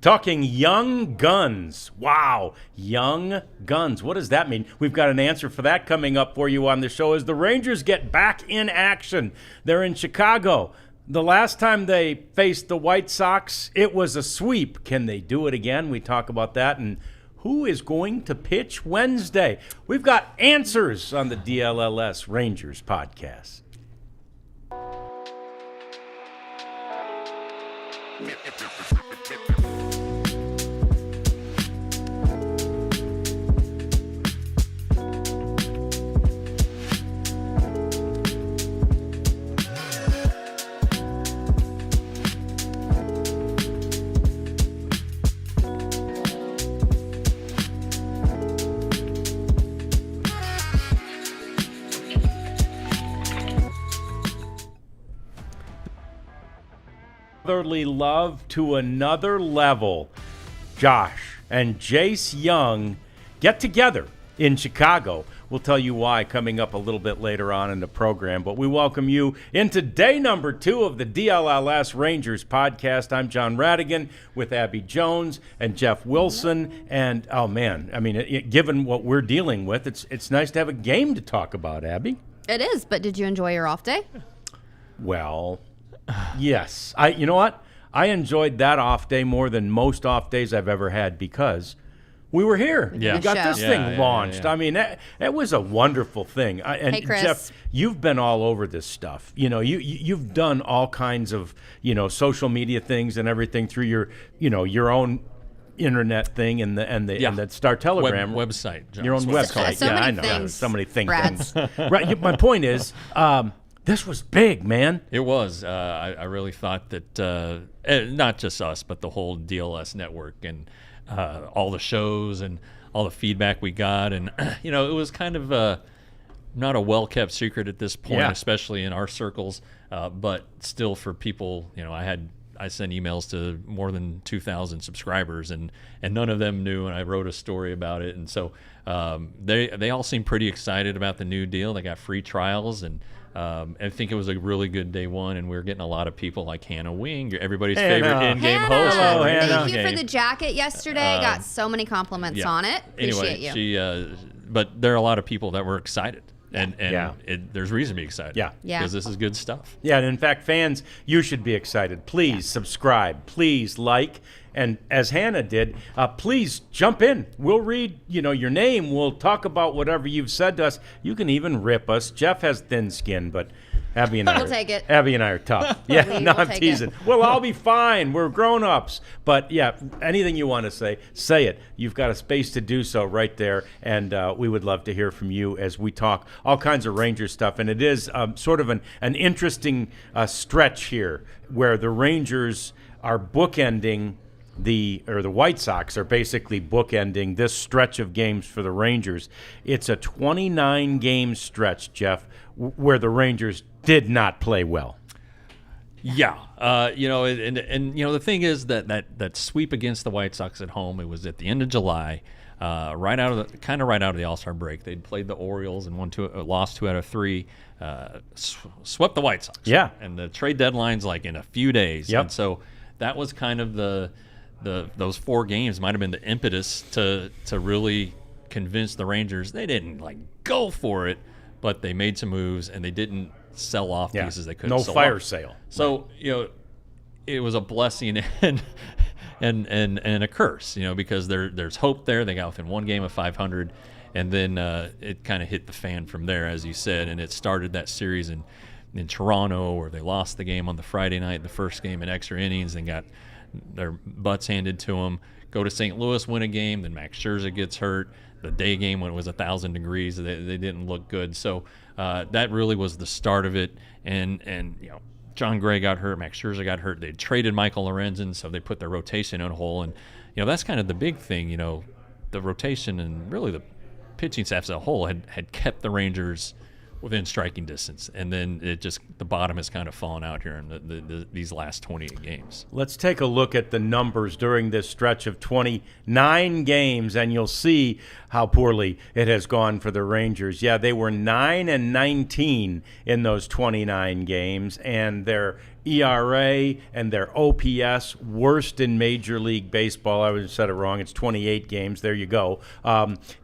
Talking young guns. Wow, young guns. What does that mean? We've got an answer for that coming up for you on the show as the Rangers get back in action. They're in Chicago. The last time they faced the White Sox, it was a sweep. Can they do it again? We talk about that. And who is going to pitch Wednesday? We've got answers on the DLLS Rangers podcast. Brotherly love to another level. Josh and Jace Jung get together in Chicago. We'll tell you why coming up a little bit later on in the program, but we welcome you into day number 2 of the DLLS Rangers podcast. I'm John Radigan with Abby Jones and Jeff Wilson, and oh man, I mean, given what we're dealing with, it's nice to have a game to talk about, Abby. It is, but did you enjoy your off day? Well, yes. You know what? I enjoyed that off day more than most off days I've ever had because we were here. Yeah. We got this thing launched. I mean, that was a wonderful thing. And hey, Chris. Jeff, you've been all over this stuff. You know, you've done all kinds of, social media things and everything through your own internet thing and the Star Telegram website. John. Your own website. So many I know. things, So many things. Brad. Right. My point is, this was big, man. It was. I really thought that not just us, but the whole DLS network and all the shows and all the feedback we got. And, it was kind of not a well-kept secret at this point, especially in our circles. But still for people, I sent emails to more than 2,000 subscribers, and none of them knew, and I wrote a story about it. And so they all seem pretty excited about the new deal. They got free trials, and I think it was a really good day one, and we were getting a lot of people like Hannah Wing, everybody's favorite in-game host. Hello, Thank you for the jacket yesterday. Got so many compliments on it. Appreciate you. But there are a lot of people that were excited. And there's reason to be excited. Yeah. Because this is good stuff. Yeah, and in fact, fans, you should be excited. Please subscribe. Please like. And as Hannah did, please jump in. We'll read, your name. We'll talk about whatever you've said to us. You can even rip us. Jeff has thin skin, but Abby and I We'll take it. Abby and I are tough. Yeah, I'm teasing. It. We'll all be fine. We're grown-ups. But yeah, anything you want to say it. You've got a space to do so right there, and we would love to hear from you as we talk all kinds of Rangers stuff. And it is sort of an interesting stretch here where the Rangers are bookending the White Sox are basically bookending this stretch of games for the Rangers. It's a 29-game stretch, Jeff, where the Rangers did not play well. Yeah, and the thing is that sweep against the White Sox at home, it was at the end of July, right out of the All-Star break. They'd played the Orioles and lost 2 out of 3, swept the White Sox. Yeah, and the trade deadline's like in a few days. Yep. And so that was kind of those 4 games might have been the impetus to really convince the Rangers. They didn't go for it, but they made some moves and they didn't sell off pieces they couldn't sell fire off. sale. So it was a blessing and a curse, because there's hope there. They got within 1 game of 500, and then it kind of hit the fan from there, as you said, and it started that series in Toronto where they lost the game on the Friday night, the first game in extra innings, and got their butts handed to them. Go to St. Louis, win a game, then Max Scherzer gets hurt. The day game when it was 1,000 degrees, they didn't look good. So that really was the start of it. And John Gray got hurt, Max Scherzer got hurt. They traded Michael Lorenzen, so they put their rotation on hold. And that's kind of the big thing. The rotation and really the pitching staff as a whole had kept the Rangers within striking distance, and then the bottom has kind of fallen out here in these last 28 games. Let's take a look at the numbers during this stretch of 29 games, and you'll see how poorly it has gone for the Rangers. Yeah, they were 9-19 in those 29 games, and their ERA and their OPS, worst in Major League Baseball. I said it wrong. It's 28 games. There you go.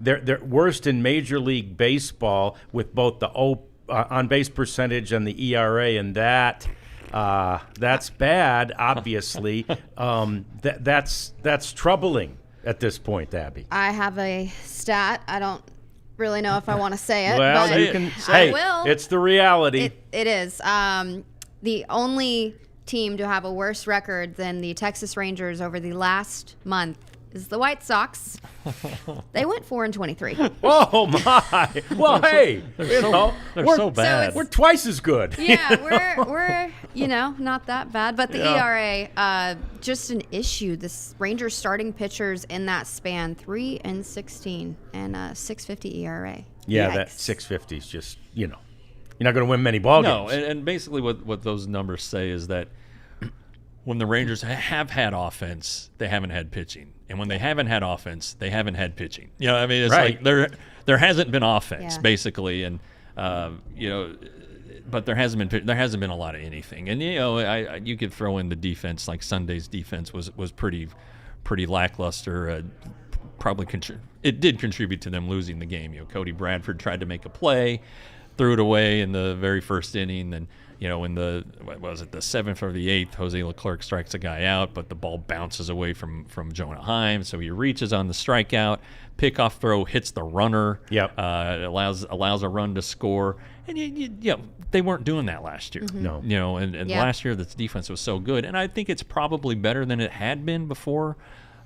They're worst in Major League Baseball with both the on-base percentage and the ERA, and that's bad, obviously. That's troubling at this point, Abby. I have a stat. I don't really know if I want to say it, Well, but you can. I Hey, will. it's the reality. It is. The only team to have a worse record than the Texas Rangers over the last month is the White Sox. They went 4-23. Oh my! Well, hey, They're we're so bad. we're twice as good. Yeah, we're not that bad, but the ERA just an issue. This Rangers starting pitchers in that span 3-16 and 6.50 ERA. Yeah, Yikes. that 650 is just you're not going to win many ball No, games. and basically what those numbers say is that when the Rangers have had offense, they haven't had pitching. And when they haven't had offense, they haven't had pitching. I mean, it's Right. like there hasn't been offense, Yeah. basically. And, but there hasn't been a lot of anything. And, you could throw in the defense, like Sunday's defense was pretty lackluster. Probably it did contribute to them losing the game. Cody Bradford tried to make a play, threw it away in the very first inning. Then, in the the 7th or the 8th, Jose Leclerc strikes a guy out, but the ball bounces away from Jonah Heim, so he reaches on the strikeout. Pickoff throw hits the runner. Yep. Allows a run to score. And they weren't doing that last year. No. And last year the defense was so good, and I think it's probably better than it had been before.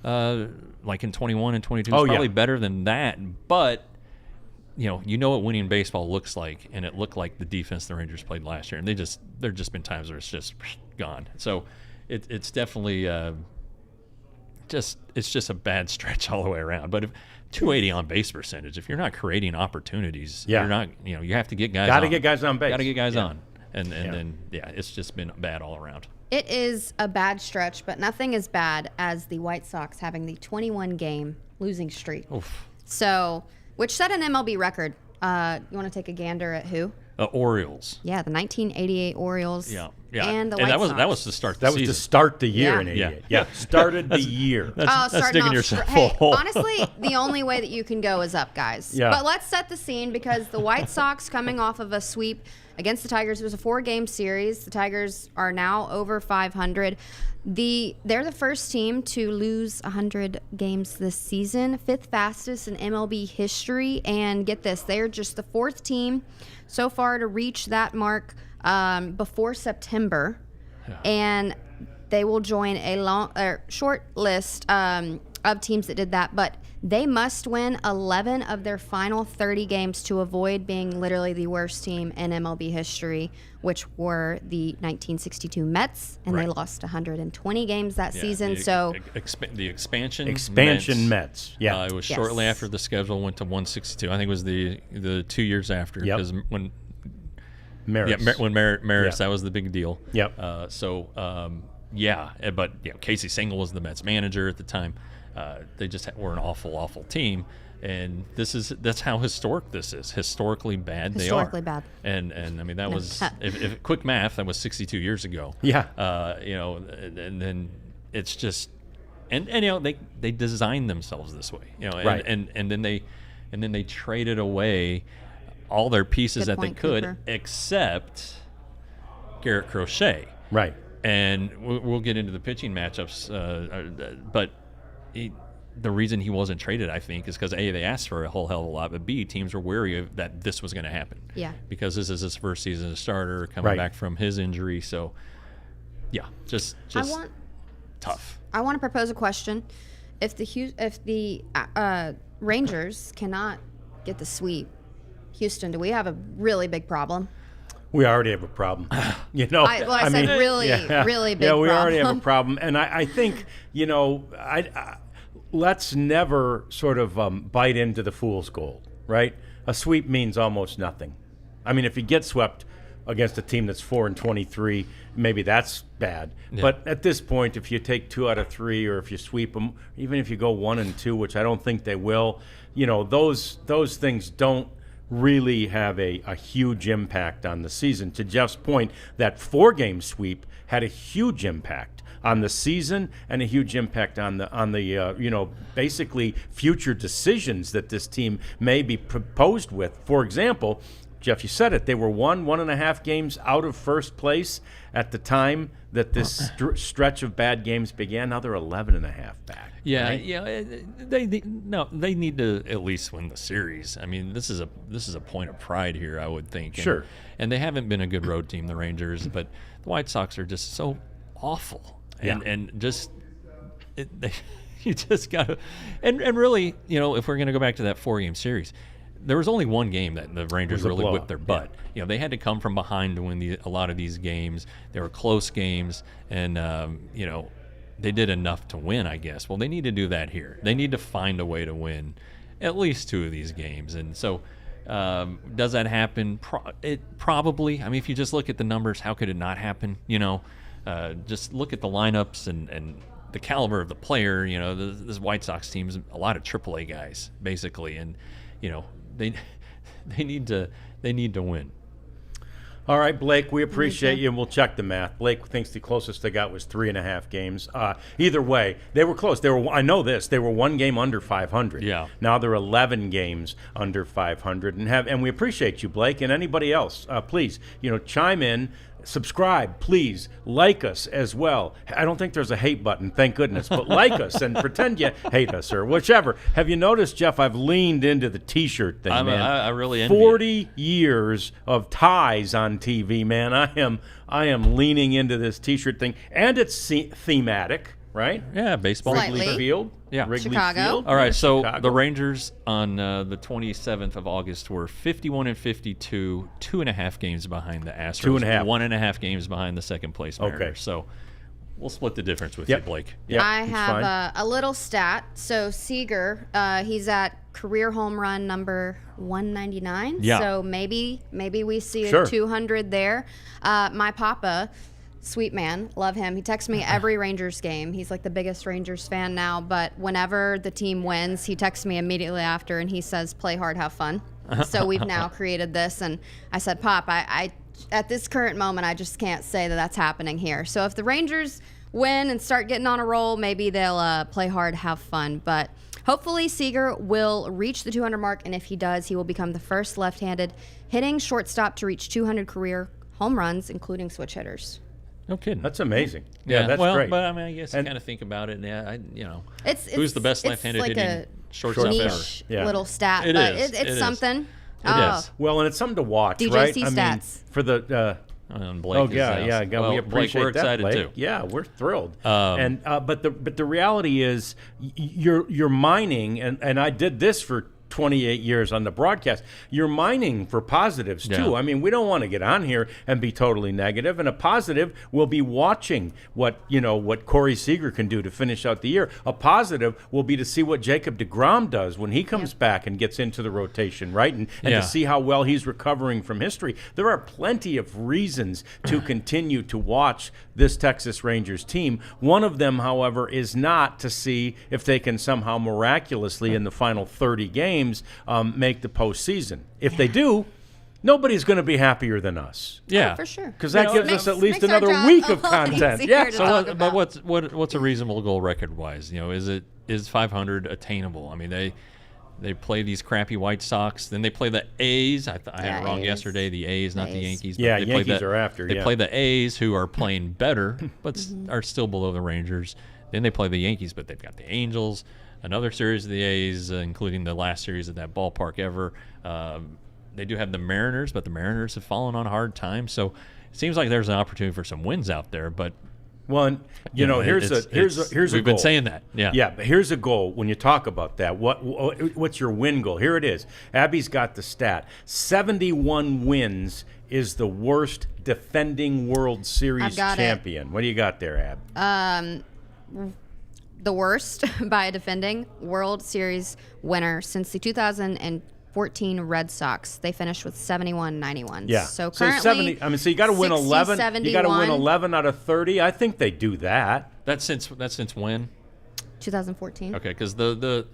Like in 21 and 22, it's probably better than that, but. What winning baseball looks like, and it looked like the defense the Rangers played last year, and there just been times where it's just gone. So it's definitely just a bad stretch all the way around. But if 280 on base percentage, if you're not creating opportunities, you're not. You have to get guys. Got to get guys on base. Got to get guys on, and then it's just been bad all around. It is a bad stretch, but nothing as bad as the White Sox having the 21-game losing streak. Oof. So, which set an MLB record. You want to take a gander at who? Orioles. Yeah, the 1988 Orioles. Yeah. And the White Sox. That was to start the That was season. to start the year Yeah. in '88. Yeah, started the year. That's starting digging off yourself Hey, a hole. honestly, the only way that you can go is up, guys. Yeah. But let's set the scene because the White Sox coming off of a sweep against the Tigers. It was a 4-game series. The Tigers are now over 500. They're the first team to lose 100 games this season, 5th fastest in MLB history. And get this, they're just the 4th team so far to reach that mark before September. Yeah. And they will join a short list of teams that did that, but they must win 11 of their final 30 games to avoid being literally the worst team in MLB history, which were the 1962 Mets, and they lost 120 games that season. So the expansion Mets. Yeah, it was shortly after the schedule went to 162. I think it was the 2 years after, because when Maris. when Maris, that was the big deal. Yep. But Casey Stengel was the Mets manager at the time. They just were an awful team, and that's how historic this is. Historically bad they are. Historically bad. And I mean that was if quick math, that was 62 years ago. Yeah. And then it's just and they designed themselves this way. Right. And then they traded away all their pieces Good that they point, could, Cooper. except Garrett Crochet. Right. And we'll get into the pitching matchups, but the reason he wasn't traded, I think, is because A, they asked for a whole hell of a lot, but B, teams were wary of that this was going to happen. Yeah. Because this is his first season as a starter, coming back from his injury. So, just tough. I want to propose a question. If the Rangers cannot get the sweep, Houston, do we have a really big problem? We already have a problem. I said really big problem. Yeah, we already have a problem. And I think, let's never sort of bite into the fool's gold, right? A sweep means almost nothing. I mean, if you get swept against a team that's 4-23, maybe that's bad. Yeah. But at this point, if you take 2 out of 3, or if you sweep them, even if you go 1-2, which I don't think they will, those things don't really have a huge impact on the season. To Jeff's point, that 4-game sweep had a huge impact on the season and a huge impact on the basically future decisions that this team may be proposed with. For example, Jeff, you said it, they were 1.5 games out of first place at the time that this stretch of bad games began. Now they're 11.5 back. Yeah, right? yeah. They need to at least win the series. I mean, this is a point of pride here, I would think. Sure. And they haven't been a good road team, the Rangers, but the White Sox are just so awful. And just you just got to and really, if we're going to go back to that 4-game series, there was only one game that the Rangers really whipped their butt. Yeah. They had to come from behind to win a lot of these games. They were close games, and they did enough to win, I guess. Well, they need to do that here. They need to find a way to win at least 2 of these games. And so does that happen? Probably. I mean, if you just look at the numbers, how could it not happen? Just look at the lineups and the caliber of the player. This White Sox team is a lot of AAA guys, basically, and they need to win. All right, Blake, we appreciate you, and we'll check the math. Blake thinks the closest they got was 3.5 games. Either way, they were close. I know this. They were 1 game under 500. Yeah. Now they're 11 games under 500, and we appreciate you, Blake, and anybody else. Please, chime in. Subscribe, please. Like us as well. I don't think there's a hate button, thank goodness, but like us and pretend you hate us or whichever. Have you noticed, Jeff, I've leaned into the T-shirt thing, man. I really envy 40 years of ties on TV, man. I am leaning into this T-shirt thing, and it's thematic, right? Yeah, baseball. Slightly. Wrigley Field. Yeah. Wrigley Chicago. Field. All right, so Chicago. the Rangers on the 27th of August were 51-52, 2.5 games behind the Astros. 2.5. 1.5 games behind the second place Mariners. Okay. So we'll split the difference with Yep. you, Blake. Yep, I it's have fine. a little stat. So Seager, he's at career home run number 199. Yeah. So maybe we see Sure. a 200 there. My papa, sweet man, love him. He texts me every Rangers game. He's like the biggest Rangers fan now. But whenever the team wins, he texts me immediately after and he says, "Play hard, have fun." So we've now created this. And I said, "Pop, I at this current moment, I just can't say that that's happening here. So if the Rangers win and start getting on a roll, maybe they'll play hard, have fun." But hopefully Seager will reach the 200 mark, and if he does, he will become the first left-handed hitting shortstop to reach 200 career home runs, including switch hitters. No kidding. That's amazing. Yeah, that's well, great. but I mean, I guess you And- kind of think about it. Yeah, It's who's the best it's left-handed like hitting a shortstop ever? niche Yeah. little stat, It but is. it's It is. something. It is. Well, and it's something to watch, DJC right? stats. For the And Blake is, yeah. well, We Blake, appreciate we're that, excited Blake. too. Yeah, we're thrilled. But the reality is, you're mining, and I did this for 28 years on the broadcast. You're mining for positives too. Yeah. I mean, we don't want to get on here and be totally negative. And a positive will be watching what Corey Seager can do to finish out the year. A positive will be to see what Jacob deGrom does when he comes back and gets into the rotation, right? And Yeah. to see how well he's recovering from history. There are plenty of reasons to continue to watch this Texas Rangers team. One of them, however, is not to see if they can somehow miraculously in the final 30 games make the postseason. If they do, nobody's going to be happier than us. Yeah, For sure. Because that gives us at least makes our another job week a of lot content. easier Yeah. to So, talk but about. what's a reasonable goal record wise? Is 500 attainable? I mean, they play these crappy White Sox, then they play the A's. I had it wrong A's. yesterday. The A's, not the A's. Yankees. Yeah, they play Yankees are after, They yeah. play the A's, who are playing better, but are still below the Rangers. Then they play the Yankees, but they've got the Angels. Another series of the A's, including the last series at that ballpark ever. They do have the Mariners, but the Mariners have fallen on hard times. So it seems like there's an opportunity for some wins out there. But Well, and, here's a we've goal. been saying that. Yeah. Yeah, but here's a goal when you talk about that. What's your win goal? Here it is. Abby's got the stat. 71 wins is the worst defending World Series I've got it. champion. What do you got there, Ab? The worst by a defending World Series winner since the 2014 Red Sox. They finished with 71-91. Yeah. So currently, 70. I mean, so you got to win 11. 60, You got to win 71. 11 out of 30. I think they do that. That's since when? 2014. Okay, because the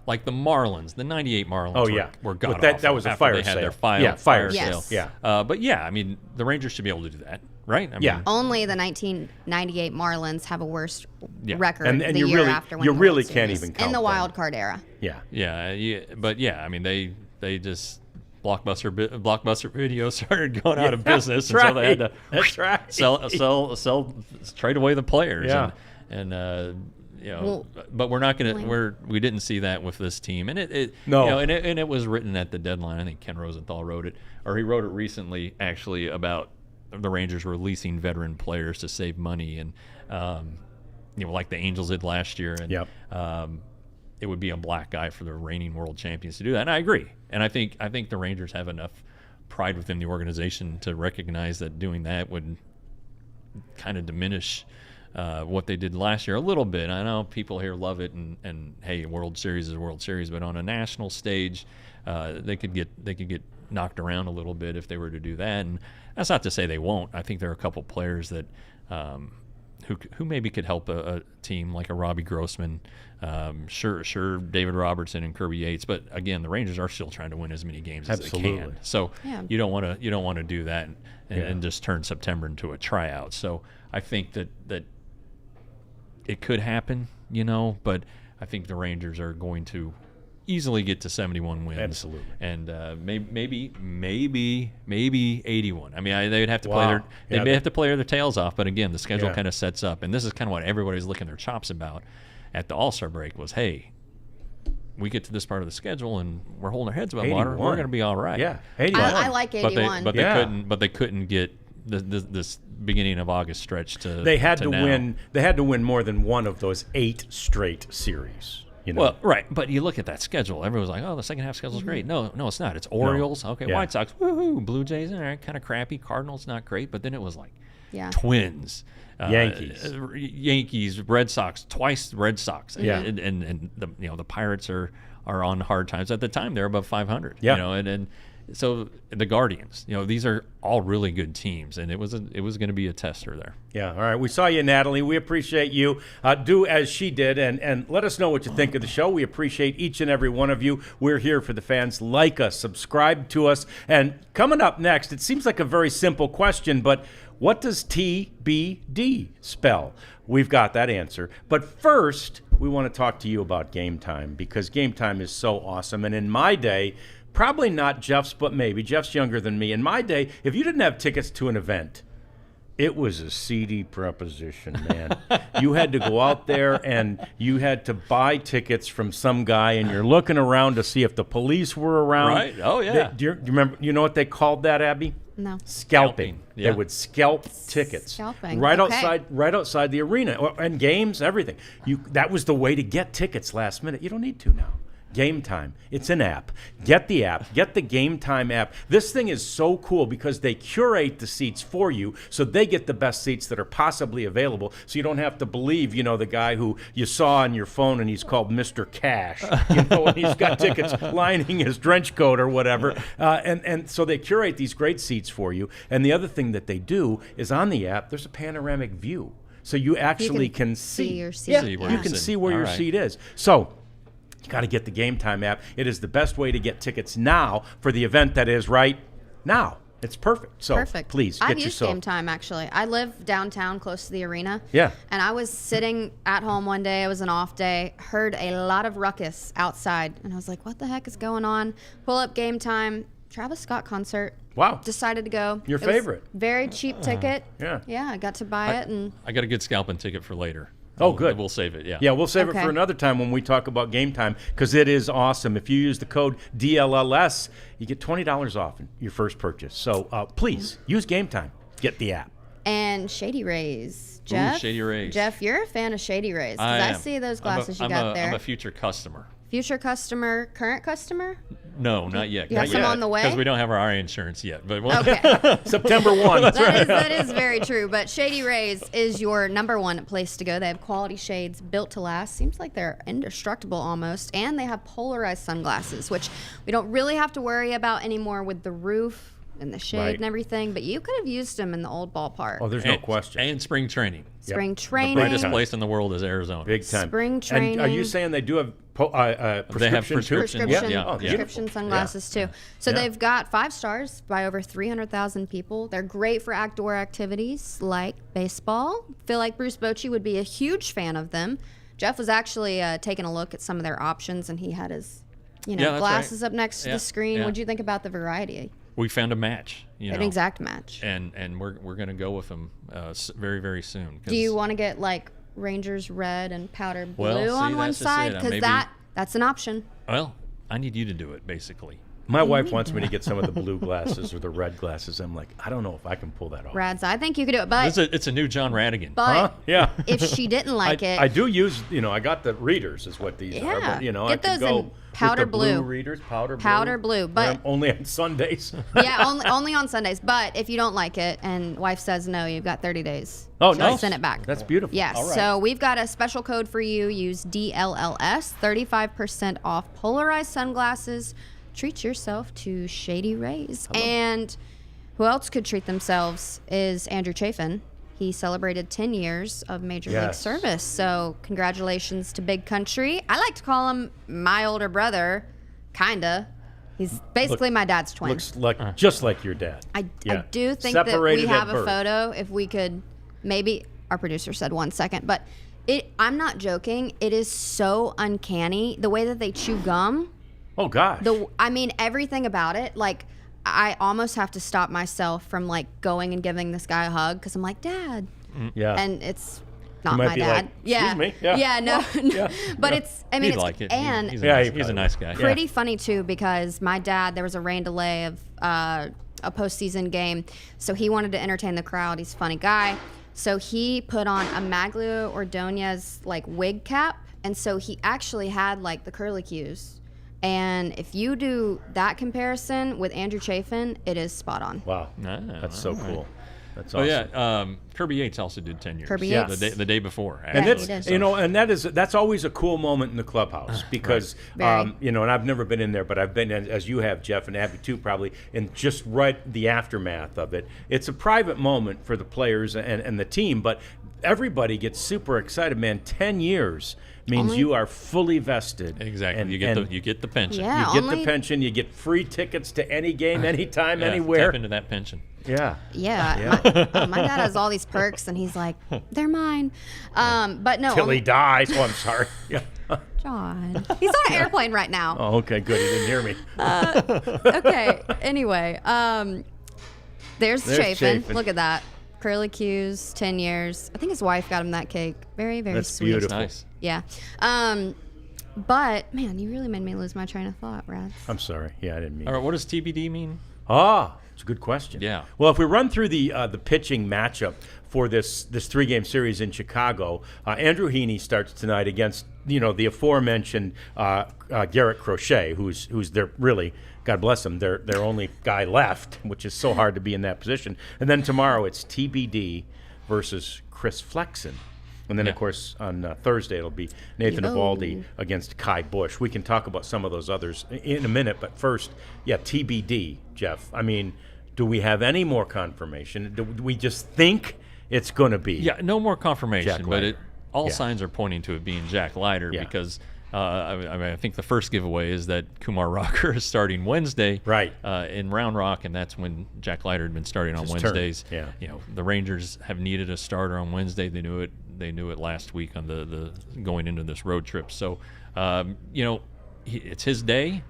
like the Marlins, the '98 Marlins. Oh, yeah. were god That awful was a after fire they had sale. their fire, Yeah, fire sale. sale. Yes. But yeah, I mean, the Rangers should be able to do that, right? I Yeah. mean, Only the 1998 Marlins have a worse Yeah. record And the you year really- after you winning the really World can't Series. even count in the them. wild card era. Yeah. yeah, but yeah, I mean, they just Blockbuster Video started going out of business, That's and so they had right. to That's right. sell, trade away the players. Yeah. And you know, Well, but we're not gonna we didn't see that with this team, and it No. you know, and it was written at the deadline. I think Ken Rosenthal wrote it, or he wrote it recently actually, about the Rangers releasing veteran players to save money, and you know, like the Angels did last year, and Yep. it would be a black guy for the reigning world champions to do that. And I agree. And I think the Rangers have enough pride within the organization to recognize that doing that would kind of diminish what they did last year a little bit. I know people here love it, and hey, World Series is World Series, but on a national stage, they could get knocked around a little bit if they were to do that. And that's not to say they won't. I think there are a couple players that who maybe could help a team like a Robbie Grossman, sure David Robertson and Kirby Yates, but again, the Rangers are still trying to win as many games as they Absolutely. can. So Yeah. you don't want to do that and just turn September into a tryout. So I think that it could happen, you know, but I think the Rangers are going to easily get to 71 wins. Absolutely. And maybe 81. I mean, they'd have to play Wow. they Yeah, may have to play their tails off, but again, the schedule Yeah. kind of sets up, and this is kind of what everybody's licking their chops about at the All-Star break was, hey, we get to this part of the schedule and we're holding our heads above water. 81. We're going to be all right. Yeah. 81. I like 81. But Yeah. they couldn't get this beginning of August stretch to. They had to now. win. They had to win more than one of those 8 straight series. You know. Well, right, but you look at that schedule. Everyone's like, "Oh, the second half schedule's great." No, it's not. It's Orioles, okay, Yeah. White Sox, woohoo, Blue Jays, all right, kind of crappy. Cardinals, not great, but then it was like Yeah. Twins, Yankees. Red Sox, twice Red Sox, Yeah. and the Pirates are on hard times. At the time, they're above 500. Yeah. You know, and so the Guardians, you know, these are all really good teams, and it was going to be a tester there. Yeah, all right. We saw you, Natalie. We appreciate you. Do as she did, and let us know what you think of the show. We appreciate each and every one of you. We're here for the fans. Like us, subscribe to us. And coming up next, it seems like a very simple question, but what does TBD spell? We've got that answer. But first, we want to talk to you about Game Time, because Game Time is so awesome. And in my day, probably not Jeff's, but maybe. Jeff's younger than me. In my day, if you didn't have tickets to an event, it was a seedy proposition, man. You had to go out there and you had to buy tickets from some guy, and you're looking around to see if the police were around. Right. Oh, yeah. Do you remember? You know what they called that, Abby? No. Scalping. Yeah. They would scalp tickets Scalping, right okay. outside the arena, and games, everything. That was the way to get tickets last minute. You don't need to now. Game Time. It's an app. Get the app. Get the Game Time app. This thing is so cool because they curate the seats for you, so they get the best seats that are possibly available, so you don't have to believe, the guy who you saw on your phone and he's called Mr. Cash, and he's got tickets lining his trench coat or whatever. And so they curate these great seats for you. And the other thing that they do is on the app, there's a panoramic view. So you actually can see your seat. Yeah, See where you you're can sitting. see where All your right. seat is. So you got to get the Game Time app. It is the best way to get tickets now for the event that is right now. It's perfect. So Perfect. please I've get used yourself. Game Time, actually. I live downtown close to the arena. Yeah. And I was sitting at home one day. It was an off day. Heard a lot of ruckus outside. And I was like, what the heck is going on? Pull up Game Time. Travis Scott concert. Wow. Decided to go. Your It was favorite. very cheap ticket. Yeah. Yeah, I got to buy it. And I got a good scalping ticket for later. Oh, good. We'll save it. Yeah. Yeah, we'll save it Okay. for another time when we talk about Game Time, because it is awesome. If you use the code DLLS, you get $20 off your first purchase. So please use Game Time. Get the app. And Shady Rays. Jeff? Shady Rays. Jeff, you're a fan of Shady Rays. 'Cause I am. see those glasses I'm you got there. I'm a future customer. Future customer, current customer? No, not yet. You have some on the way? Because we don't have our eye insurance yet. But we'll, Okay. September 1. That is very true. But Shady Rays is your number one place to go. They have quality shades built to last. Seems like they're indestructible almost. And they have polarized sunglasses, which we don't really have to worry about anymore with the roof and the shade Right. and everything. But you could have used them in the old ballpark. Oh, there's no question. And spring training. Spring Yep. training. Brightest place in the world is Arizona. Big time. Spring And are you training. saying they do have prescription have too? prescription. Prescription, Yeah. prescription sunglasses too. So they've got 5 stars by over 300,000 people. They're great for outdoor activities like baseball. Feel like Bruce Bochy would be a huge fan of them. Jeff was actually taking a look at some of their options, and he had his, that's glasses right. up next to Yeah, the screen. yeah. What'd you think about the variety? We found a match. An exact match. And we're going to go with them very, very soon. Do you want to get like Rangers red and powder blue Well, see, on one that's just side? it. Because that's an option. Well, I need you to do it, basically. My wife wants me to get some of the blue glasses or the red glasses. I'm like, I don't know if I can pull that off. Rad's, I think you could do it, but It's a new John Radigan. but Yeah. if she didn't like it, I do use, I got the readers is what these are. Yeah. But, I Get could those go in powder with the blue blue. readers, powder blue, but but only on Sundays. yeah, only on Sundays. But if you don't like it and wife says no, you've got 30 days. Oh, to nice. send it back. That's beautiful. Yes. All right. So we've got a special code for you. Use DLLS, 35% off polarized sunglasses. Treat yourself to shady rays. And who else could treat themselves is Andrew Chafin. He celebrated 10 years of Major League Yes. service. So congratulations to Big Country. I like to call him my older brother, kinda. He's basically my dad's twin. Looks like just like your dad. I Yeah. do think Separated that we have at a birth. photo. If we could, maybe our producer said 1 second, but I'm not joking. It is so uncanny the way that they chew gum. Oh gosh. I mean, everything about it. Like, I almost have to stop myself from like going and giving this guy a hug because I'm like, Dad, yeah. and it's not might my be dad. like, "Excuse me?" Yeah. no, Yeah. but it's. I mean, He'd it's like it. and He's Yeah, he he's a probably nice would. guy. pretty funny too because my dad, there was a rain delay of a postseason game, so he wanted to entertain the crowd. He's a funny guy, so he put on a Maglio Ordonez like wig cap, and so he actually had like the curlicues. And if you do that comparison with Andrew Chafin, it is spot on. Wow. Ah, That's so all right. cool. That's Oh awesome. yeah, Kirby Yates also did 10 years. Kirby Yeah. Yates. the day before. And Yeah, actually. he it's did. and that's always a cool moment in the clubhouse because Very. and I've never been in there, but I've been as you have, Jeff, and Abby too, probably, and just right the aftermath of it. It's a private moment for the players and the team, but everybody gets super excited. Man, 10 years means you are fully vested. Exactly. And, you get the pension. Yeah. you get only- the pension. You get free tickets to any game, anytime, Yeah, anywhere. Tap into that pension. Yeah. Yeah, my dad has all these perks, and he's like, they're mine. But no, Till he dies. Oh, I'm sorry. Yeah. John, he's on an airplane right now. Oh, okay, good. He didn't hear me. Okay. Anyway, there's Chafin. Chafin. Look at that. Curly cues, 10 years. I think his wife got him that cake. Very, very That's sweet. beautiful. Nice. Yeah. But man, you really made me lose my train of thought, Rad. I'm sorry. Yeah, I didn't mean. All right, what does TBD mean? It's a good question. Yeah. Well, if we run through the pitching matchup for this 3-game series in Chicago, Andrew Heaney starts tonight against the aforementioned Garrett Crochet, who's their really, God bless him, their only guy left, which is so hard to be in that position. And then tomorrow it's TBD versus Chris Flexen. And then, of course, on Thursday, it'll be Nathan Eovaldi against Kai Bush. We can talk about some of those others in a minute. But first, TBD, Jeff. I mean, do we have any more confirmation? Do we just think it's going to be? Yeah, no more confirmation, Jack but Leiter. all Yeah. signs are pointing to it being Jack Leiter because I think the first giveaway is that Kumar Rocker is starting Wednesday Right. in Round Rock, and that's when Jack Leiter had been starting on His turn. Wednesdays. Yeah. The Rangers have needed a starter on Wednesday. They knew it. They knew it last week on the going into this road trip. So, it's his day.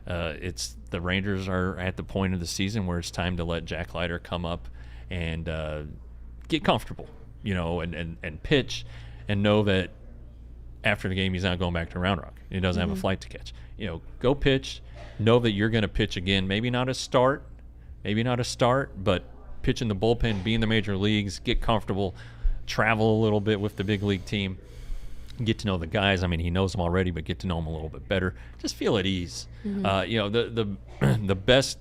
It's the Rangers are at the point of the season where it's time to let Jack Leiter come up and get comfortable, and pitch, and know that after the game he's not going back to Round Rock. He doesn't have a flight to catch. Go pitch. Know that you're going to pitch again. Maybe not a start, but pitch in the bullpen, be in the major leagues, get comfortable, travel a little bit with the big league team, get to know the guys. I mean, he knows them already, but get to know them a little bit better. Just feel at ease. The best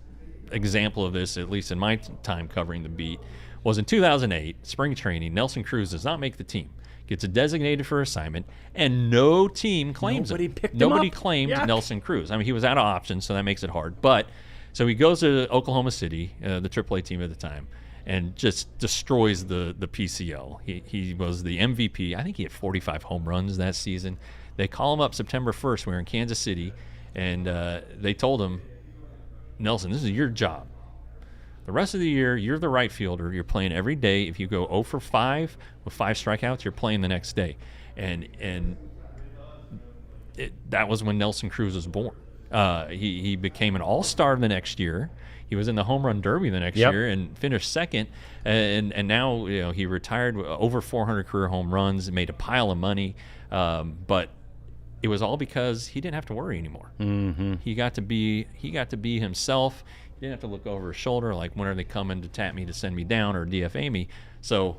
example of this, at least in my time covering the beat, was in 2008, spring training. Nelson Cruz does not make the team. Gets designated for assignment, and no team claims Nobody him. picked him Nobody up. claimed Yuck. Nelson Cruz. I mean, he was out of options, so that makes it hard. But so he goes to Oklahoma City, the AAA team at the time, and just destroys the PCL. He was the MVP. I think he had 45 home runs that season. They call him up September 1st. We were in Kansas City, and they told him, Nelson, this is your job. The rest of the year, you're the right fielder. You're playing every day. If you go 0 for 5 with 5 strikeouts, you're playing the next day. And that was when Nelson Cruz was born. He became an all-star the next year. He was in the home run derby the next year and finished second. And now he retired with over 400 career home runs and made a pile of money. But it was all because he didn't have to worry anymore. Mm-hmm. He got to be himself. He didn't have to look over his shoulder like, when are they coming to tap me to send me down or DFA me? So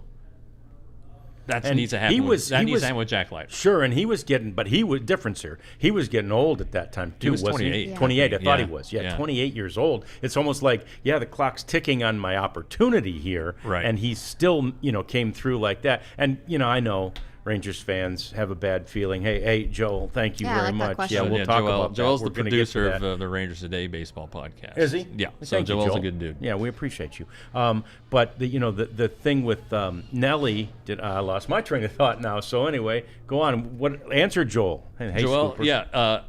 that needs to happen. Needs to happen with Jack Leiter. Sure, and he was getting, but he was difference here. He was getting old at that time too. He was wasn't 28. He? 28. I thought he was. Yeah, 28 years old. It's almost like, the clock's ticking on my opportunity here, right? And he still, came through like that. And I know Rangers fans have a bad feeling. Hey, Joel, thank you very much. Yeah, we'll talk about Joel's that. the producer of the Rangers Today baseball podcast. Is he? Yeah. So thank Joel's you, Joel. a good dude. Yeah, we appreciate you. But the thing with Nelly, I lost my train of thought now. So anyway, go on. What answer, Joel? Hey, Joel,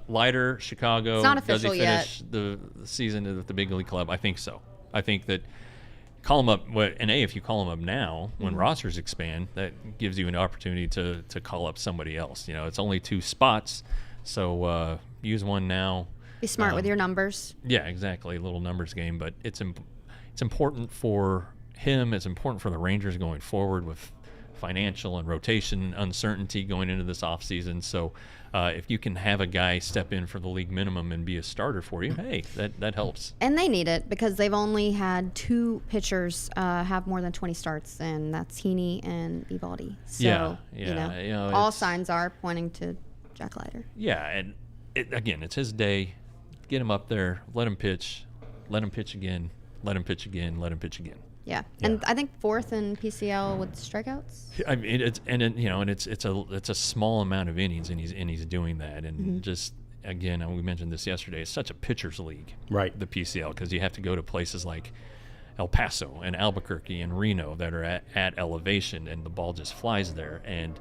Leiter, Chicago. It's not official does he finish the season at the big league club? I think so. I think that. Call them up, and if you call them up now, when rosters expand, that gives you an opportunity to call up somebody else. It's only 2 spots, so use one now. Be smart with your numbers. Yeah, exactly. A little numbers game, but it's important for him. It's important for the Rangers going forward with financial and rotation uncertainty going into this offseason. So if you can have a guy step in for the league minimum and be a starter for you, hey, that helps. And they need it because they've only had 2 pitchers have more than 20 starts, and that's Heaney and Eovaldi. So, all signs are pointing to Jack Leiter. Yeah, and it's his day. Get him up there. Let him pitch. Let him pitch again. Let him pitch again. Let him pitch again. Yeah, and I think 4th in PCL with strikeouts. I mean, it's a small amount of innings, and he's doing that, and just again, we mentioned this yesterday. It's such a pitcher's league, right? The PCL, because you have to go to places like El Paso and Albuquerque and Reno that are at elevation, and the ball just flies there. And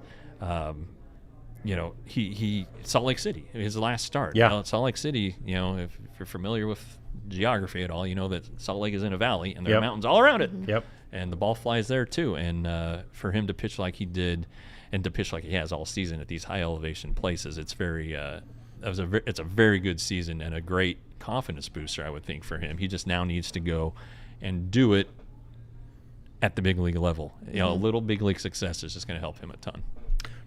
he Salt Lake City, his last start. Yeah, Salt Lake City. If you're familiar with geography at all, you know that Salt Lake is in a valley and there are mountains all around it. Yep. And the ball flies there too. And for him to pitch like he did, and to pitch like he has all season at these high elevation places, it's it's a very good season and a great confidence booster, I would think, for him. He just now needs to go and do it at the big league level. A little big league success is just going to help him a ton.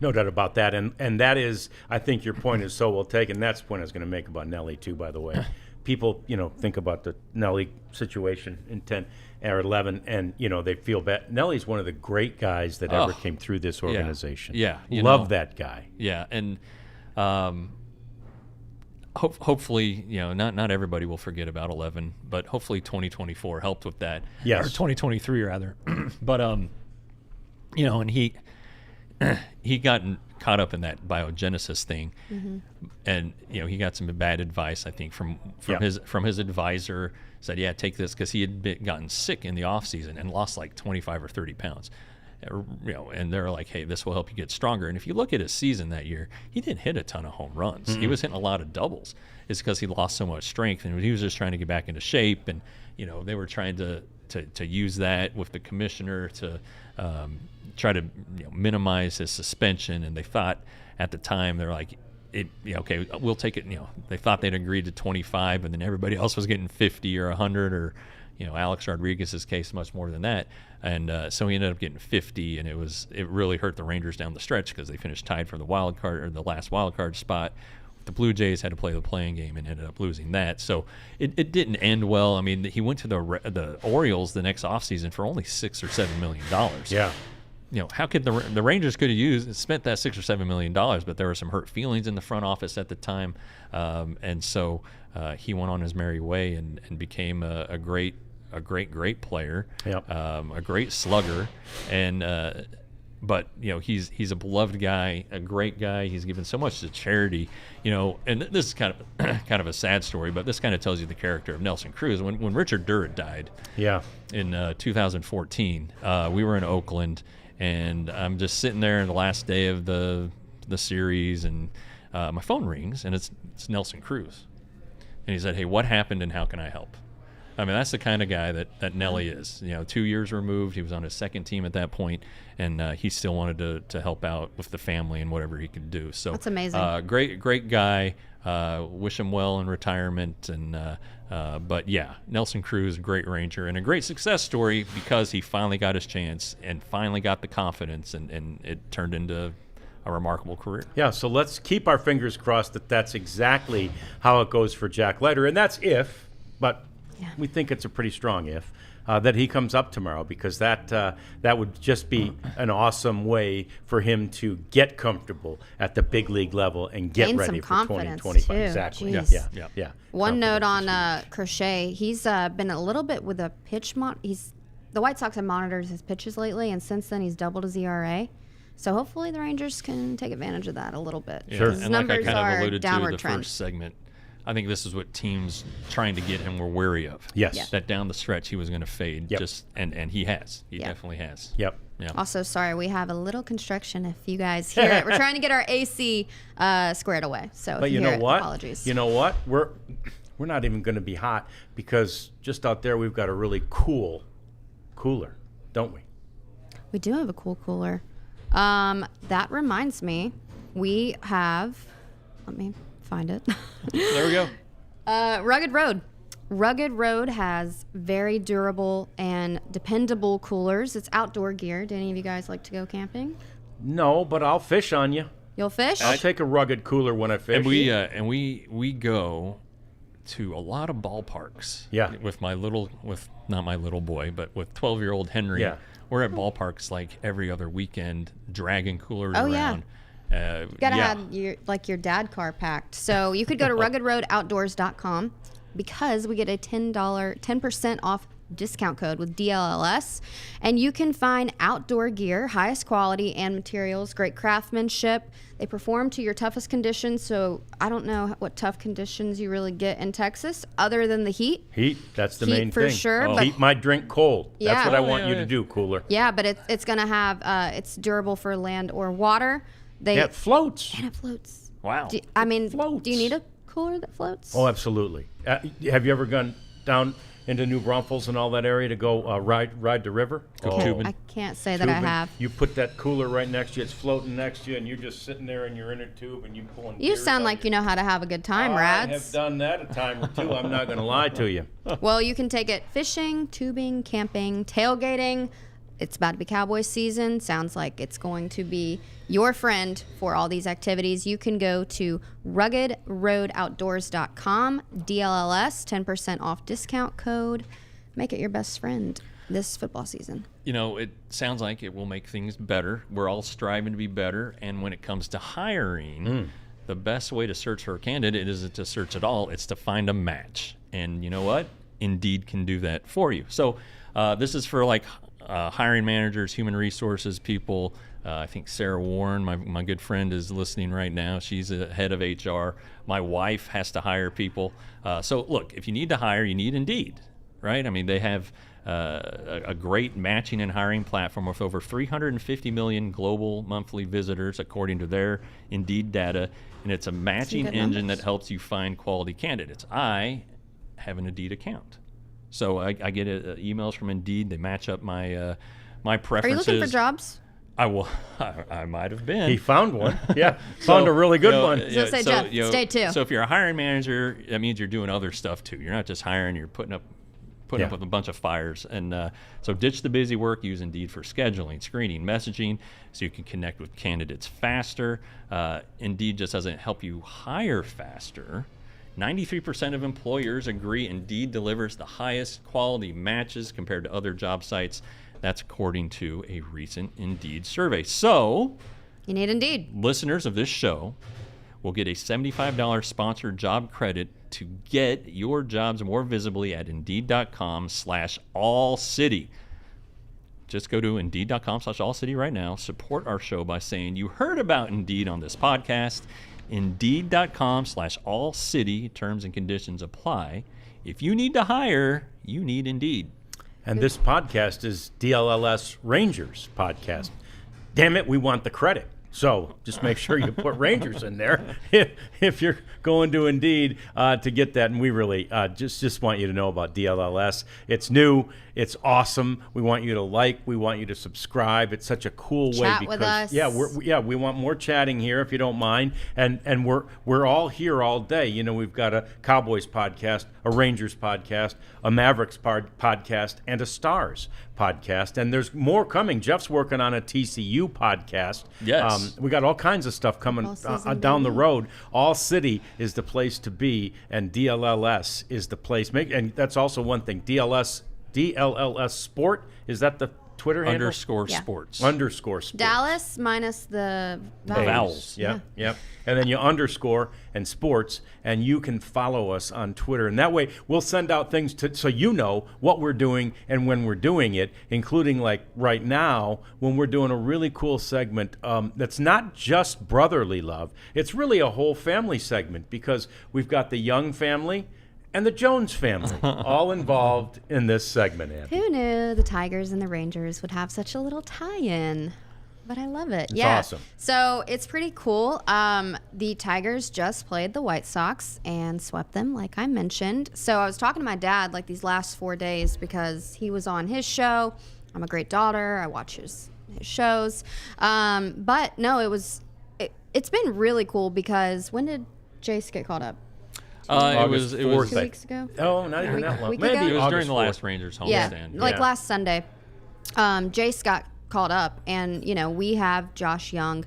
No doubt about that. And that is, I think your point is so well taken. That's the point I was going to make about Nelly too, by the way. People, think about the Nelly situation in 10 or 11, and, they feel bad. Nelly's one of the great guys that ever came through this organization. Yeah. Love that guy. Yeah, and hopefully, not everybody will forget about 11, but hopefully 2024 helped with that. Yes. Or 2023, rather. But, and he got caught up in that biogenesis thing, and he got some bad advice, I think, from his advisor. Said, take this, because he had gotten sick in the off season and lost like 25 or 30 pounds. And they're like, hey, this will help you get stronger. And if you look at his season that year, he didn't hit a ton of home runs. Mm-hmm. He was hitting a lot of doubles. It's because he lost so much strength, and he was just trying to get back into shape. And they were trying to use that with the commissioner to try to minimize his suspension. And they thought at the time, they're like, okay, we'll take it. They thought they'd agreed to 25, and then everybody else was getting 50 or 100, or Alex Rodriguez's case much more than that. And so he ended up getting 50, and it really hurt the Rangers down the stretch because they finished tied for the wild card, or the last wild card spot. The Blue Jays had to play the playing game and ended up losing that. So it didn't end well. I mean, he went to the Orioles the next offseason for only $6 or $7 million. Yeah. How could the Rangers could have spent that $6 or $7 million, but there were some hurt feelings in the front office at the time, and so he went on his merry way and became a great player, yep. A great slugger, and but he's a beloved guy, a great guy. He's given so much to charity, and this is kind of a sad story, but this kind of tells you the character of Nelson Cruz. When Richard Durrett died, in 2014, we were in Oakland, and I'm just sitting there in the last day of the series, and my phone rings, and it's Nelson Cruz, and he said, "Hey, what happened, and how can I help?" I mean, that's the kind of guy that Nelly is. 2 years removed, he was on his second team at that point, and he still wanted to help out with the family and whatever he could do. So that's amazing. Great guy. Wish him well in retirement. But yeah, Nelson Cruz, great Ranger, and a great success story because he finally got his chance and finally got the confidence, and it turned into a remarkable career. Yeah, so let's keep our fingers crossed that that's exactly how it goes for Jack Leiter, and that's if, but we think it's a pretty strong if, that he comes up tomorrow, because that would just be an awesome way for him to get comfortable at the big league level and get Gain ready some for confidence 2025. too. Exactly. Jeez. Yeah. One note Confidence on is huge. Crochet. He's been a little bit with a pitch the White Sox have monitored his pitches lately, and since then he's doubled his ERA. So hopefully the Rangers can take advantage of that a little bit. Yeah. Sure. His And like I numbers kind of are alluded to downward the trend. first segment, I think this is what teams trying to get him were wary of. Yes. Yeah. That down the stretch he was going to fade. Yep. And he has. He Yeah. definitely has. Yep. Yeah. Also, sorry, we have a little construction if you guys hear it. We're trying to get our AC squared away. So But if you hear know it, what? apologies. You know what? We're not even going to be hot, because just out there we've got a really cool cooler, don't we? We do have a cool cooler. That reminds me, we have, let me find it. There we go. Rugged Road. Rugged Road has very durable and dependable coolers. It's outdoor gear. Do any of you guys like to go camping? No, but I'll fish on you. You'll fish? I'll take a rugged cooler when I fish. And we go to a lot of ballparks. Yeah. With not my little boy, but with 12-year-old Henry. Yeah. We're at ballparks like every other weekend, dragging coolers Oh, yeah. around. You gotta have your dad car packed. So you could go to ruggedroadoutdoors.com, because we get a 10% off discount code with DLLS, and you can find outdoor gear, highest quality and materials, great craftsmanship. They perform to your toughest conditions, so I don't know what tough conditions you really get in Texas other than the heat. Heat, that's the Heat main for thing. sure, Oh. but Keep my drink cold. Yeah. That's what I Oh, want yeah, you yeah. to do, cooler. yeah, but it's gonna have it's durable for land or water. Yeah, it floats. And it floats. Wow. Do Floats. you need a cooler that floats? Oh, absolutely. Have you ever gone down into New Braunfels and all that area to go ride the river? Go Oh, tubing. I can't say that I tubing. have. You put that cooler right next to you. It's floating next to you, and you're just sitting there in your inner tube, and you pulling. You sound like you know how to have a good time, I have Rads. done that a time or two. I'm not going to lie to you. Well, you can take it fishing, tubing, camping, tailgating. It's about to be cowboy season. Sounds like it's going to be your friend for all these activities. You can go to ruggedroadoutdoors.com, DLLS, 10% off discount code. Make it your best friend this football season. It sounds like it will make things better. We're all striving to be better. And when it comes to hiring, the best way to search for a candidate isn't to search at all. It's to find a match. And you know what? Indeed can do that for you. So this is for hiring managers, human resources people. I think Sarah Warren, my good friend, is listening right now. She's a head of HR. My wife has to hire people. So look, if you need to hire, you need Indeed, right? I mean, they have a great matching and hiring platform with over 350 million global monthly visitors, according to their Indeed data. And it's a matching good engine numbers. that helps you find quality candidates. I have an Indeed account. So I get emails from Indeed. They match up my my Are preferences. you looking for jobs? I will. I might have been. He found one. Yeah, found a really good one. So say, Jeff, stay tuned. So if you're a hiring manager, that means you're doing other stuff too. You're not just hiring. You're putting up with a bunch of fires. And so ditch the busy work. Use Indeed for scheduling, screening, messaging, so you can connect with candidates faster. Indeed just doesn't help you hire faster. 93% of employers agree Indeed delivers the highest quality matches compared to other job sites. That's according to a recent Indeed survey. So, You need Indeed. listeners of this show will get a $75 sponsored job credit to get your jobs more visibly at Indeed.com/AllCity. just go to Indeed.com/AllCity right now. Support our show by saying you heard about Indeed on this podcast. Indeed.com/AllCity. Terms and conditions apply. If you need to hire, you need Indeed. And this podcast is DLLS Rangers podcast. Damn it, we want the credit. So just make sure you put Rangers in there if you're going to Indeed to get that. And we really just want you to know about DLLS. It's new. It's awesome. We want you to like. We want you to subscribe. It's such a cool way. Chat Because, with us. we want more chatting here if you don't mind. And we're all here all day. You know, we've got a Cowboys podcast, a Rangers podcast, a Mavericks podcast, and a Stars podcast. And there's more coming. Jeff's working on a TCU podcast. Yes. We got all kinds of stuff coming down the road. All City is the place to be, and DLLS is the place. And that's also one thing. DLLS Sport, is that the Twitter handle? _sports. _sports. Dallas minus the vowels. Vowels. Yep. And then you underscore and sports, and you can follow us on Twitter. And that way we'll send out things so you know what we're doing and when we're doing it, including like right now when we're doing a really cool segment that's not just brotherly love. It's really a whole family segment because we've got the Jung family and the Jones family all involved in this segment, Andy. Who knew the Tigers and the Rangers would have such a little tie-in? But I love it. It's awesome. So it's pretty cool. The Tigers just played the White Sox and swept them, like I mentioned. So I was talking to my dad like these last 4 days because he was on his show. I'm a great daughter. I watch his shows. But no, it's been really cool because when did Jace get called up? It was 2 weeks ago. Oh, not even that long. week Maybe ago? It was during the August last Rangers 4th. homestand. Like last Sunday. Jace got called up, and we have Josh Jung.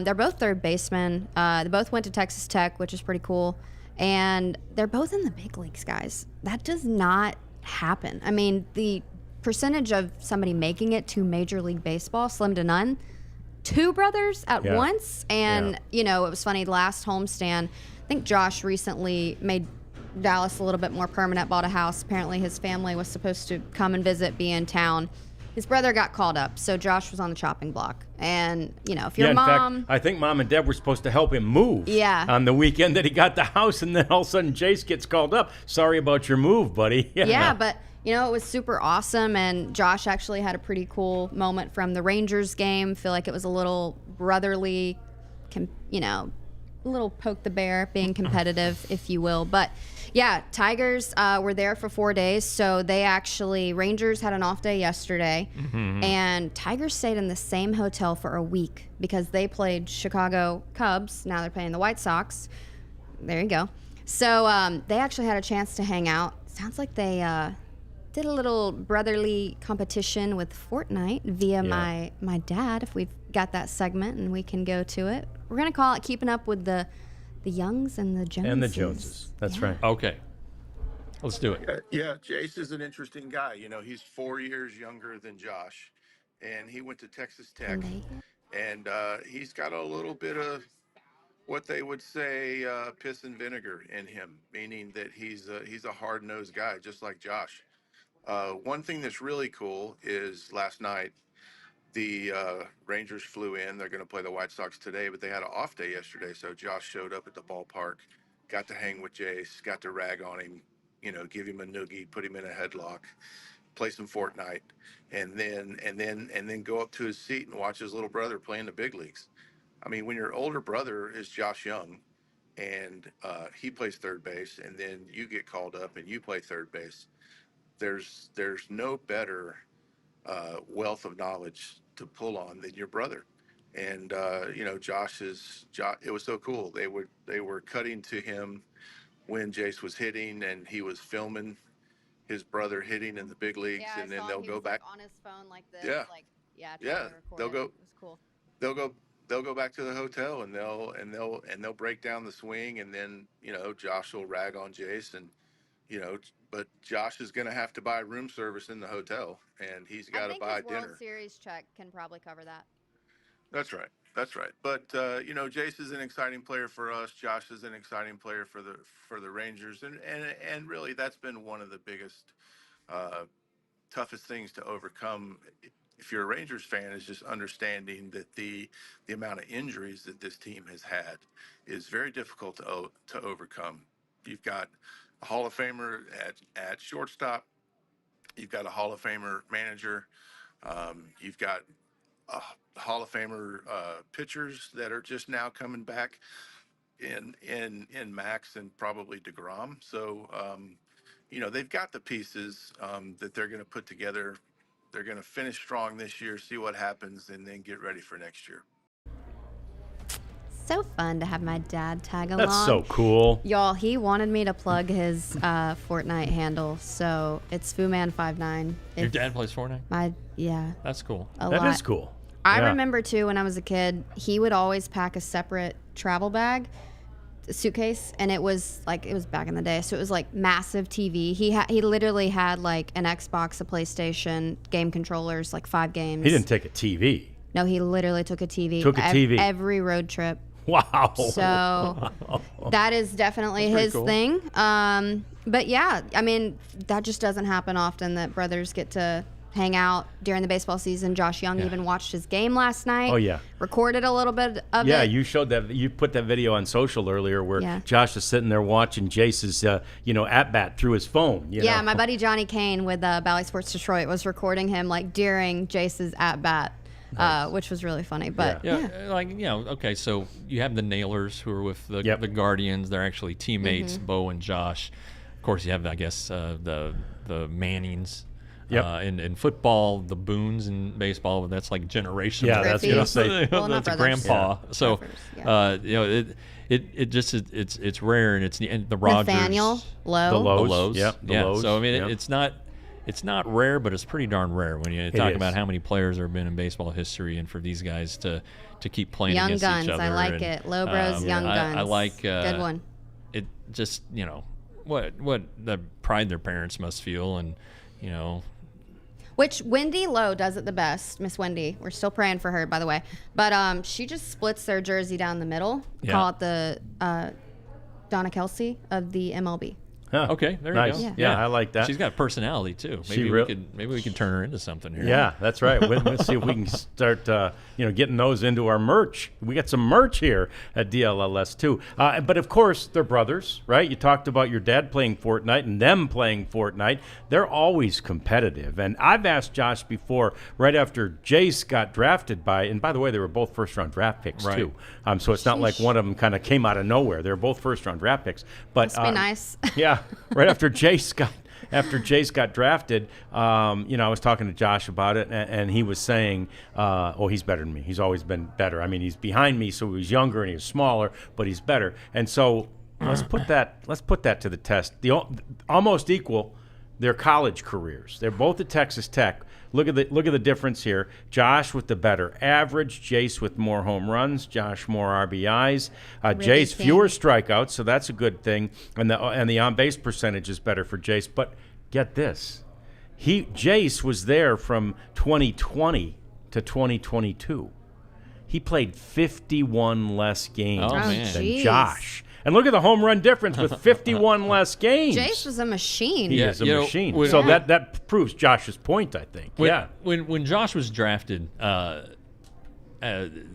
They're both third basemen. They both went to Texas Tech, which is pretty cool, and they're both in the big leagues, guys. That does not happen. I mean, the percentage of somebody making it to Major League Baseball, slim to none. Two brothers at once, and it was funny. Last homestand, I think Josh recently made Dallas a little bit more permanent, bought a house. Apparently his family was supposed to come and visit, be in town. His brother got called up, so Josh was on the chopping block. And, if your mom... In fact, I think Mom and Dad were supposed to help him move on the weekend that he got the house, and then all of a sudden Jace gets called up. Sorry about your move, buddy. Yeah, but, it was super awesome, and Josh actually had a pretty cool moment from the Rangers game. Feel like it was a little brotherly, a little poke the bear, being competitive, if you will. But, yeah, Tigers were there for 4 days. So Rangers had an off day yesterday. Mm-hmm. And Tigers stayed in the same hotel for a week because they played Chicago Cubs. Now they're playing the White Sox. There you go. So they actually had a chance to hang out. Sounds like they did a little brotherly competition with Fortnite via my dad, if we've got that segment and we can go to it. We're going to call it Keeping Up with the Youngs and the Joneses. And the Joneses. That's right. Okay. Let's do it. Yeah, Jace is an interesting guy. He's 4 years younger than Josh, and he went to Texas Tech, and he's got a little bit of what they would say piss and vinegar in him, meaning that he's a hard-nosed guy, just like Josh. One thing that's really cool is last night, the Rangers flew in. They're going to play the White Sox today, but they had an off day yesterday. So Josh showed up at the ballpark, got to hang with Jace, got to rag on him, give him a noogie, put him in a headlock, play some Fortnite, and then go up to his seat and watch his little brother play in the big leagues. I mean, when your older brother is Josh Jung, and he plays third base, and then you get called up and you play third base, there's no better wealth of knowledge to pull on than your brother. And it was so cool. They were cutting to him when Jace was hitting, and he was filming his brother hitting in the big leagues, and then they'll go back on his phone like this. They'll go. It was cool. They'll go back to the hotel, and they'll break down the swing, and then Josh will rag on Jace, and but Josh is going to have to buy room service in the hotel, and he's got to buy dinner. World Series check can probably cover that. That's right. But Jace is an exciting player for us. Josh is an exciting player for the Rangers, and really that's been one of the biggest, toughest things to overcome if you're a Rangers fan, is just understanding that the amount of injuries that this team has had is very difficult to overcome. You've got a Hall of Famer at shortstop. You've got a Hall of Famer manager. You've got Hall of Famer pitchers that are just now coming back in Max and probably DeGrom. So, they've got the pieces that they're going to put together. They're going to finish strong this year, see what happens, and then get ready for next year. So fun to have my dad tag along. That's so cool. Y'all, he wanted me to plug his Fortnite handle, so it's FuMan59. Your dad plays Fortnite? Yeah. That's cool. That is cool. I Yeah. remember too when I was a kid, he would always pack a separate travel bag, suitcase, and it was back in the day, so it was like massive TV. He literally had like an Xbox, a PlayStation, game controllers, like 5 games. He didn't take a TV. No, he literally took a TV. Took a TV. Every road trip. Wow. So that is definitely his cool. thing. But yeah, I mean, that just doesn't happen often that brothers get to hang out during the baseball season. Josh Jung even watched his game last night. Oh, yeah. Recorded a little bit of it. Yeah, you showed that. You put that video on social earlier where Josh is sitting there watching Jace's, at bat through his phone. Yeah, my buddy Johnny Kane with Bally Sports Detroit was recording him like during Jace's at bat. Nice. Which was really funny, but okay, so you have the Nailers who are with the Guardians. They're actually teammates, Bo and Josh. Of course, you have, I guess, the Mannings. In football, the Boones in baseball, that's like generational. Yeah, that's gonna say that's a grandpa. Yeah. So, it just it's rare, and and the Rogers, Nathaniel Lowe, the Lowe's. Lowe's. So I mean, it's not rare, but it's pretty darn rare when you talk about how many players there have been in baseball history, and for these guys to keep playing young against guns, each other. I like it. Low Bros, Young Guns. I like good one. It just what the pride their parents must feel, and Which Wendy Lowe does it the best. Miss Wendy, we're still praying for her, by the way. But she just splits their jersey down the middle. Yeah. Call it the Donna Kelsey of the MLB. Huh. Okay, there nice. you go. Yeah, I like that. She's got personality too. Maybe we could turn her into something here. Yeah, that's right. Let's see if we can start, getting those into our merch. We got some merch here at DLLS too. But of course, they're brothers, right? You talked about your dad playing Fortnite and them playing Fortnite. They're always competitive. And I've asked Josh before, right after Jace got drafted and by the way, they were both first-round draft picks too. So it's not like one of them kind of came out of nowhere. They're both first-round draft picks. But must be nice. Yeah. Right after Jace got drafted, I was talking to Josh about it, and he was saying, he's better than me. He's always been better. I mean, he's behind me, so he's younger and he's smaller, but he's better. And so let's put that to the test. Almost equal their college careers. They're both at Texas Tech. Look at the difference here. Josh with the better average, Jace with more home runs, Josh more RBIs, Jace fewer strikeouts, so that's a good thing. And the on base percentage is better for Jace. But get this, Jace was there from 2020 to 2022. He played 51 less games than Josh. And look at the home run difference with 51 less games. Jace was a machine. He is a machine. So that proves Josh's point, I think. When Josh was drafted,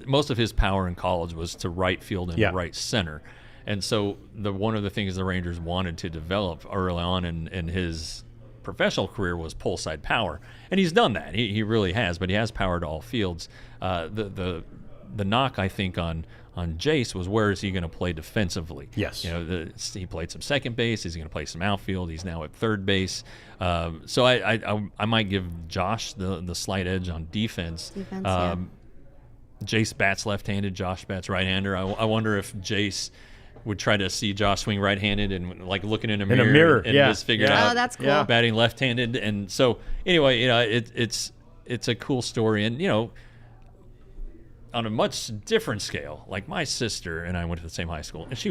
most of his power in college was to right field and right center. And so one of the things the Rangers wanted to develop early on in his professional career was pull side power. And he's done that. He really has, but he has power to all fields. The knock, I think, on Jace was where is he going to play defensively? Yes. He played some second base. Is he going to play some outfield? He's now at third base. So I might give Josh the slight edge on defense. Jace bats left-handed. Josh bats right-hander. I wonder if Jace would try to see Josh swing right-handed and like looking in a mirror and just figure out that's cool. Batting left-handed. And so anyway, it's a cool story. And on a much different scale, like my sister and I went to the same high school, and she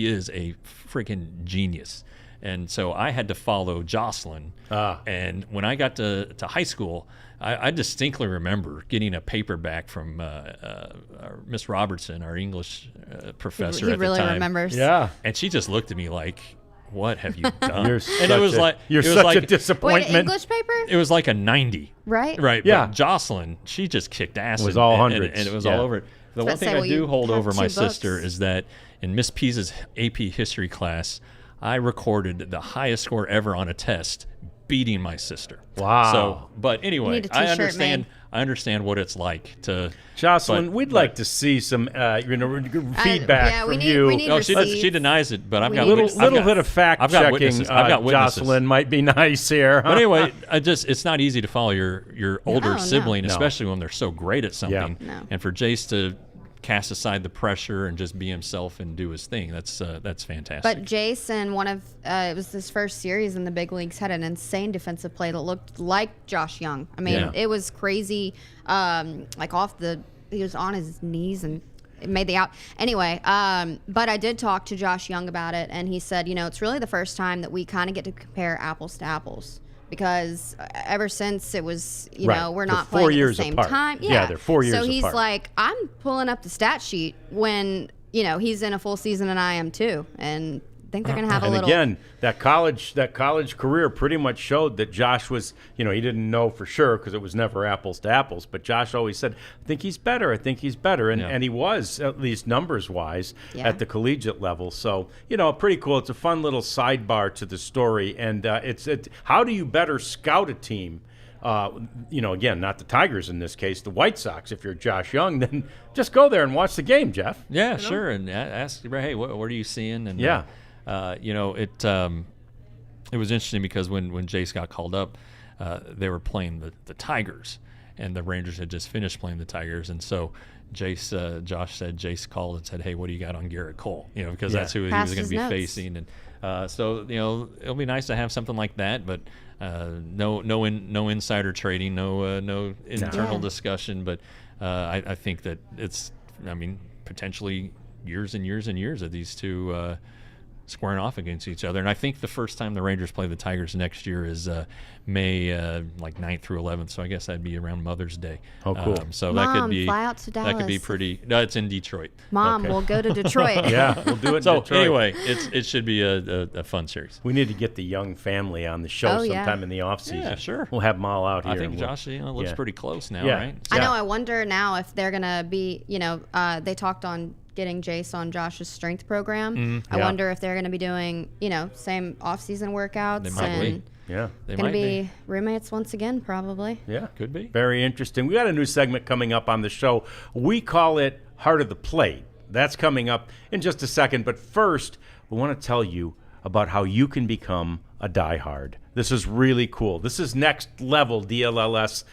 is a freaking genius. And so I had to follow Jocelyn. And when I got to high school, I distinctly remember getting a paperback from Miss Robertson, our English professor at the time. He really remembers. Yeah. And she just looked at me like, what have you done? You're and such it was a, like you're it was such like, a Wait, disappointment. English paper? It was like a 90. Right? Right. Yeah. But Jocelyn, she just kicked ass. It was and- all and- hundreds. And it was Yeah. all over it. The one Let's say, thing well, I do you hold have over my 2 sister books. is that in Miss Pease's AP history class, I recorded the highest score ever on a test, beating my sister. Wow. So, but anyway, need a I t-shirt understand. made. I understand what it's like to. Jocelyn, but- we'd but- like to see some feedback yeah, we from need- you. we need No, receipts. she denies it, but I've We got need little witnesses. I've little got- bit of fact I've got checking, witnesses. I've got witnesses. Jocelyn, might be nice here. But anyway, it's not easy to follow your older no. sibling, No. especially when they're so great at something. No. And for Jace to cast aside the pressure and just be himself and do his thing, that's fantastic. But Jason, it was his first series in the big leagues, had an insane defensive play that looked like Josh Jung. I mean, Yeah. it was crazy. He was on his knees and it made the out. Anyway, but I did talk to Josh Jung about it, and he said, it's really the first time that we kind of get to compare apples to apples. Because ever since it was, Right. we're They're not 4 playing at years the same apart. time. Yeah, they're 4 years So he's apart. like, I'm pulling up the stat sheet when, he's in a full season and I am too. And I think they're going to have a And little. again, that college career pretty much showed that Josh was, he didn't know for sure because it was never apples to apples. But Josh always said, "I think he's better. I think he's better," and he was, at least numbers wise, Yeah. at the collegiate level. So pretty cool. It's a fun little sidebar to the story, and it's how do you better scout a team? Again, not the Tigers in this case, the White Sox. If you're Josh Jung, then just go there and watch the game, Jeff. yeah, sure, and ask, hey, what are you seeing? And Yeah. It was interesting because when Jace got called up, they were playing the Tigers, and the Rangers had just finished playing the Tigers, and so Josh said Jace called and said, "Hey, what do you got on Garrett Cole?" Because Yeah. that's who he Passed was going his to be notes. facing, and so it'll be nice to have something like that, but no insider trading, no internal Yeah. discussion, but I think that it's potentially years and years and years of these two squaring off against each other. And I think the first time the Rangers play the Tigers next year is May 9th through 11th. So I guess that'd be around Mother's Day. Oh, cool. So that could Mom, be fly out to that could be Dallas. pretty. No, it's in Detroit. Mom, Okay. we'll go to Detroit. Yeah, we'll do it. in So Detroit. anyway, it should be a fun series. We need to get the Young family on the show Oh, yeah. sometime in the off season. Yeah, sure. We'll have them all out here. I think and we'll- Josh looks yeah. pretty close now, Yeah. right? I Yeah. know. I wonder now if they're going to be, they talked on getting Jace on Josh's strength program. I Yeah. wonder if they're going to be doing, same off-season workouts. They might and be. Yeah. They going might to be roommates once again, probably. Yeah. Could be. Very interesting. We got a new segment coming up on the show. We call it Heart of the Plate. That's coming up in just a second. But first, we want to tell you about how you can become a diehard. This is really cool. This is next level DLLS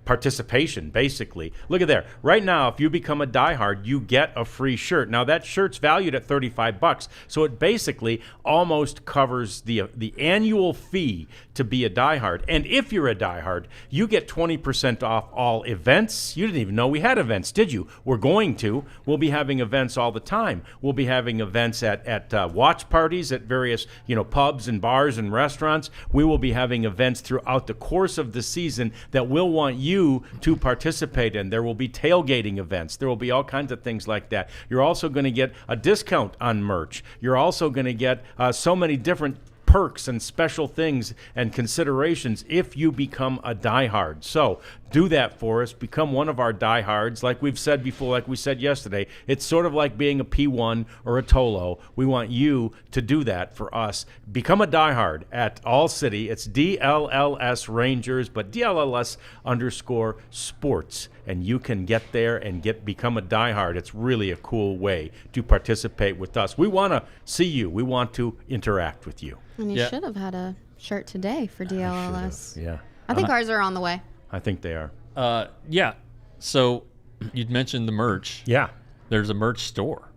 participation, basically. Look at there. Right now, if you become a diehard, you get a free shirt. Now, that shirt's valued at $35, so it basically almost covers the annual fee to be a diehard. And if you're a diehard, you get 20% off all events. You didn't even know we had events, did you? We're going to. We'll be having events all the time. We'll be having events at watch parties at various pubs and bars and restaurants. We will be having events throughout the course of the season that we'll want you to participate in. There will be tailgating events. There will be all kinds of things like that. You're also going to get a discount on merch. You're also going to get so many different perks and special things and considerations if you become a diehard. So do that for us. Become one of our diehards. Like we've said before, like we said yesterday, it's sort of like being a P1 or a Tolo. We want you to do that for us. Become a diehard at ALLCITY. It's DLLS Rangers, but DLLS_sports. And you can get there and become a diehard. It's really a cool way to participate with us. We want to see you. We want to interact with you. And you Yeah. should have had a shirt today for DLLS. Yeah, I think ours are on the way. I think they are. Yeah. So you'd mentioned the merch. Yeah. There's a merch store.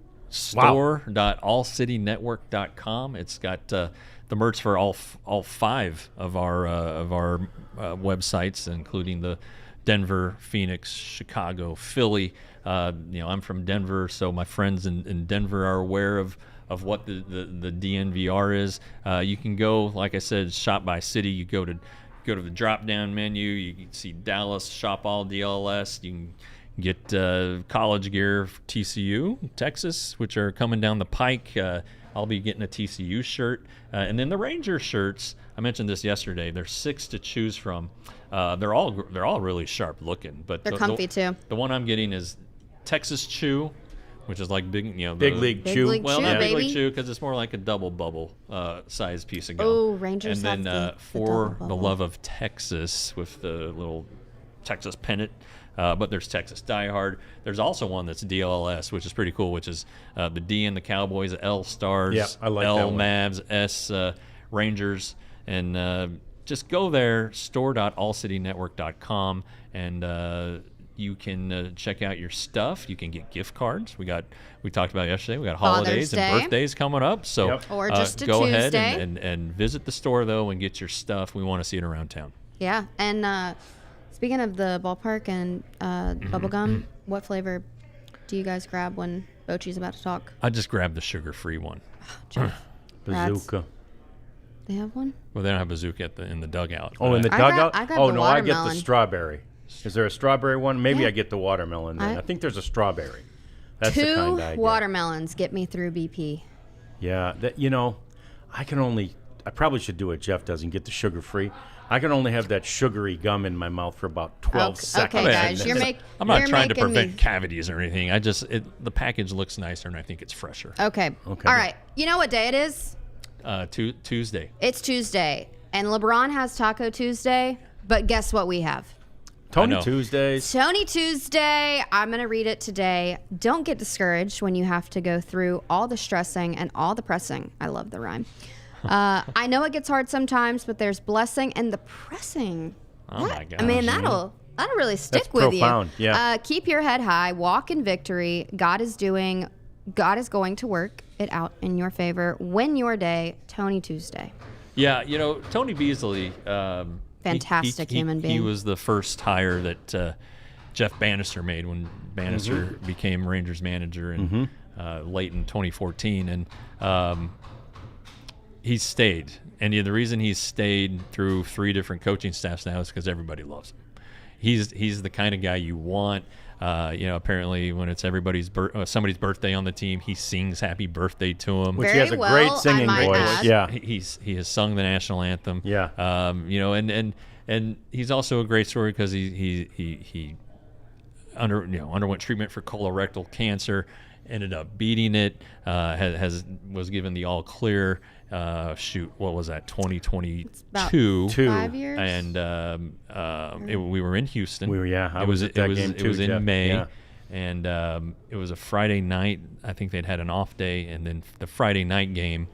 Wow. Store.allcitynetwork.com. It's got the merch for all 5 of our websites, including the Denver, Phoenix, Chicago, Philly. I'm from Denver, so my friends in Denver are aware of what the DNVR is. You can go, like I said, shop by city. You go to the drop-down menu. You can see Dallas, shop all DLS. You can get college gear for TCU, Texas, which are coming down the pike. I'll be getting a TCU shirt. And then the Ranger shirts, I mentioned this yesterday, there's 6 to choose from. They're all really sharp looking. But They're comfy too. The one I'm getting is Texas Chew, which is like big, Big League Chew. Well, Chew, not Big baby. League Chew because it's more like a double bubble size piece of gum. Oh, Rangers And then have the for double the bubble. love of Texas with the little Texas pennant. But there's Texas Die Hard. There's also one that's DLLS, which is pretty cool, which is the D in the Cowboys, L Stars, Yeah, I like that L one. Mavs, S Rangers. And just go there, store.allcitynetwork.com, and you can check out your stuff. You can get gift cards. We talked about yesterday. We got holidays Day. and birthdays coming up. So Yep. Or just a go Tuesday. ahead and visit the store, though, and get your stuff. We want to see it around town. Yeah, and speaking of the ballpark and bubblegum, what flavor do you guys grab when Bochy's about to talk? I just grabbed the sugar-free one. Bazooka. They have one? Well, they don't have bazooka in the dugout. Oh, in the I got- dugout? I got Oh, the no, I get the watermelon. strawberry. Is there a strawberry one? Maybe Yeah. I get the watermelon then. I- I think there's a strawberry. That's the 2 kind I get. watermelons get me through BP. Yeah, I probably should do what Jeff does and get the sugar-free. I can only have that sugary gum in my mouth for about 12 Okay, seconds. okay, guys, and you're then- I'm not you're trying to making prevent me- cavities or anything. The package looks nicer, and I think it's fresher. Okay. Okay. All right. You know what day it is? Tuesday. It's Tuesday. And LeBron has Taco Tuesday, but guess what we have? Tony know. Tuesdays. Tony Tuesday. I'm going to read it today. Don't get discouraged when you have to go through all the stressing and all the pressing. I love the rhyme. I know it gets hard sometimes, but there's blessing and the pressing. Oh, my I mean, gosh. that'll really stick That's with profound, you. yeah. Keep your head high. Walk in victory. God is going to work it out in your favor. Win your day. Tony Tuesday. Yeah, Tony Beasley. Fantastic human being. He was the first hire that Jeff Bannister made when Bannister became Rangers manager in late in 2014, and he stayed. And the reason he's stayed through 3 different coaching staffs now is because everybody loves him. He's the kind of guy you want. Apparently when it's somebody's birthday on the team, he sings happy birthday to him. Which Very he has a well, great I singing might voice. add. Yeah. He has sung the national anthem. Yeah. And he's also a great story because he underwent treatment for colorectal cancer, ended up beating it, was given the all clear. What was that? 2022. About 5 years. And we were in Houston. I was at that game It too, was in Jeff. May. Yeah. And it was a Friday night. I think they'd had an off day, and then the Friday night game,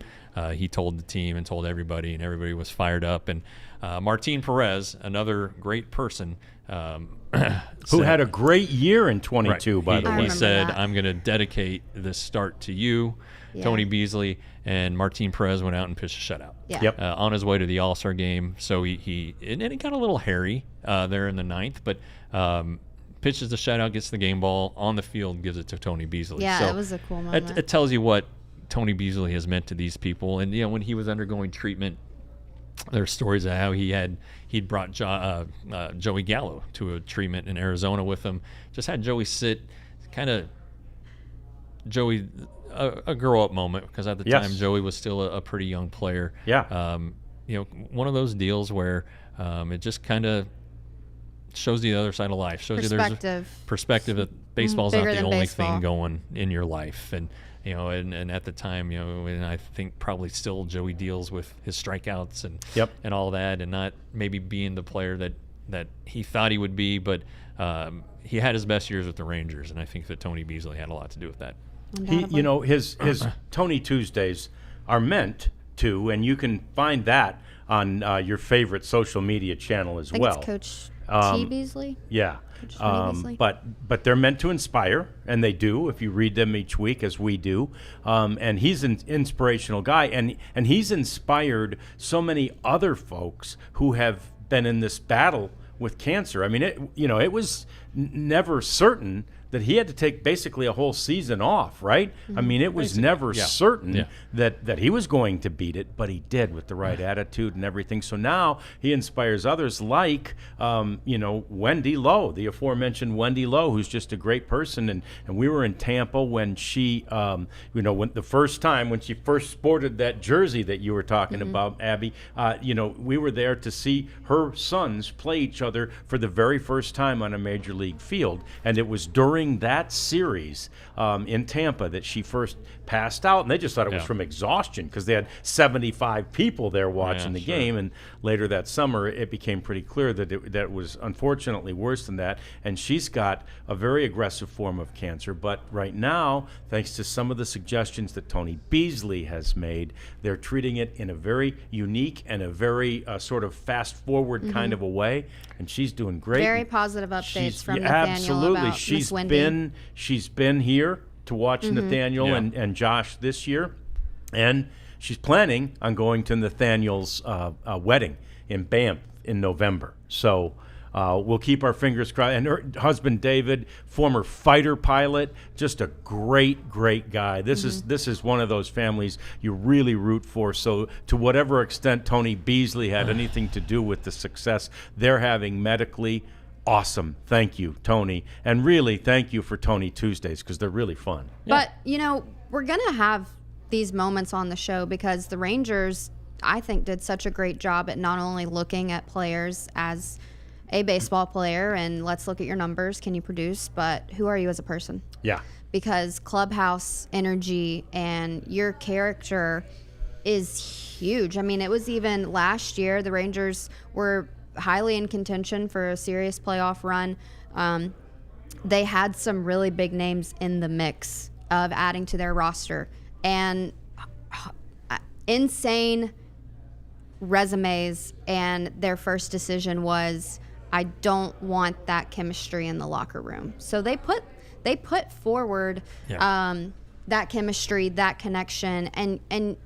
he told the team and told everybody, and everybody was fired up. And Martin Perez, another great person, Who had a great year in 22, right. by He- the I way. He remember said, that. I'm going to dedicate this start to you, Yeah. Tony Beasley. And Martin Perez went out and pitched a shutout. Yeah. Yep. On his way to the All-Star game. So he it got a little hairy there in the 9th, but pitches the shutout, gets the game ball on the field, gives it to Tony Beasley. Yeah, so it was a cool moment. It tells you what Tony Beasley has meant to these people. And when he was undergoing treatment, there's stories of how he'd brought Joey Gallo to a treatment in Arizona with him. Just had Joey sit, kind of a grow up moment, because at the Yes. time Joey was still a pretty young player. Yeah. One of those deals where it just kind of shows you the other side of life. Shows you there's a perspective that baseball's not Bigger the than only baseball. thing going in your life. And and at the time, and I think probably still Joey deals with his strikeouts and Yep. and all that, and not maybe being the player that he thought he would be, but he had his best years with the Rangers, and I think that Tony Beasley had a lot to do with that. His Tony Tuesdays are meant to, and you can find that on your favorite social media channel as I think well. it's Coach T. Beasley. Yeah. Coach Tony Beasley. But they're meant to inspire, and they do if you read them each week, as we do. And he's an inspirational guy, and he's inspired so many other folks who have been in this battle with cancer. I mean, it was never certain that he had to take basically a whole season off, right? I mean, it was never certain that he was going to beat it, but he did with the right attitude and everything. So now he inspires others like, Wendy Lowe, the aforementioned Wendy Lowe, who's just a great person. And we were in Tampa when she, when the first time when she first sported that jersey that you were talking about, Abby, we were there to see her sons play each other for the very first time on a major league field. And it was during that series in Tampa that she first passed out, and they just thought it was from exhaustion because they had 75 people there watching the game. And later that summer, it became pretty clear that it was unfortunately worse than that. And she's got a very aggressive form of cancer. But right now, thanks to some of the suggestions that Tony Beasley has made, they're treating it in a very unique and a very sort of fast-forward kind of a way. And she's doing great. Very positive updates from Nathaniel absolutely. about Miss Wendy. She's been here to watch Nathaniel and Josh this year, and she's planning on going to Nathaniel's wedding in Banff in November. So we'll keep our fingers crossed. And her husband David, former fighter pilot, just a great guy. This is one of those families you really root for. So to whatever extent Tony Beasley had anything to do with the success they're having medically, awesome. Thank you, Tony. And really, thank you for Tony Tuesdays, because they're really fun. But, we're going to have these moments on the show because the Rangers, I think, did such a great job at not only looking at players as a baseball player and let's look at your numbers, can you produce, but who are you as a person? Yeah. Because clubhouse energy and your character is huge. I mean, it was even last year, the Rangers were highly in contention for a serious playoff run. They had some really big names in the mix of adding to their roster, and insane resumes, and their first decision was, I don't want that chemistry in the locker room. So they put forward that chemistry, that connection, and I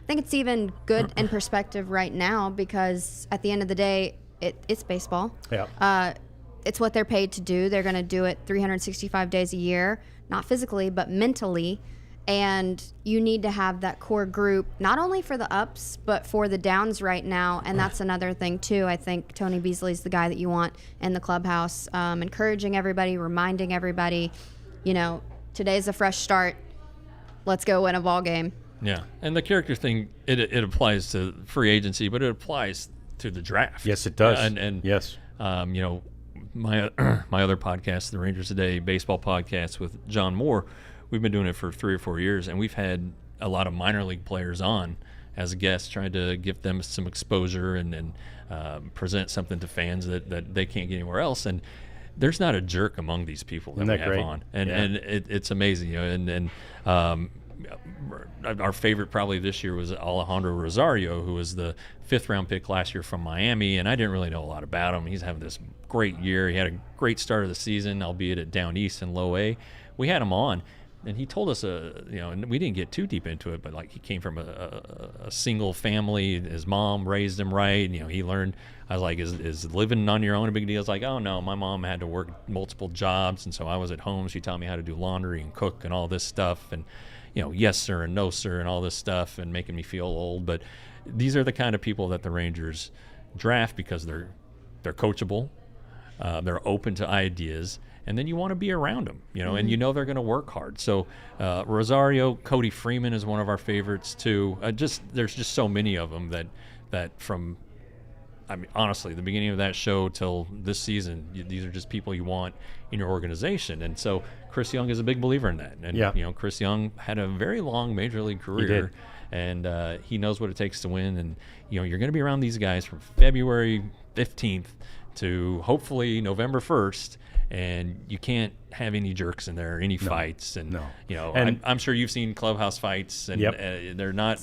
think it's even good in perspective right now because at the end of the day, it's baseball. Yeah. It's what they're paid to do. They're going to do it 365 days a year, not physically, but mentally. And you need to have that core group, not only for the ups, but for the downs right now. And that's another thing, too. I think Tony Beasley's the guy that you want in the clubhouse, encouraging everybody, reminding everybody, today's a fresh start. Let's go win a ball game. Yeah, and the character thing, it applies to free agency, but it applies to the draft. Yes, it does. And yes, my other podcast, the Rangers Today baseball podcast with John Moore, we've been doing it for 3 or 4 years, and we've had a lot of minor league players on as guests, trying to give them some exposure and present something to fans that they can't get anywhere else. And there's not a jerk among these people that we have great? on, and it's amazing. Our favorite probably this year was Alejandro Rosario, who was the 5th round pick last year from Miami, and I didn't really know a lot about him. He's having this great year. He had a great start of the season, albeit at down east in low A. We had him on, and he told us, and we didn't get too deep into it, but like he came from a single family. His mom raised him right. He learned. I was like, is living on your own a big deal? It's like, oh no, my mom had to work multiple jobs, and so I was at home. She taught me how to do laundry and cook and all this stuff, and yes sir and no sir and all this stuff, and making me feel old. But these are the kind of people that the Rangers draft because they're coachable, they're open to ideas, and then you want to be around them, and they're going to work hard. So Rosario, Cody Freeman is one of our favorites too. There's just so many of them that from, I mean, honestly, the beginning of that show till this season, these are just people you want in your organization. And so Chris Young is a big believer in that. And, Chris Young had a very long major league career, and he knows what it takes to win. And, you're going to be around these guys from February 15th to hopefully November 1st. And you can't have any jerks in there, any fights, and and I'm sure you've seen clubhouse fights, and they're not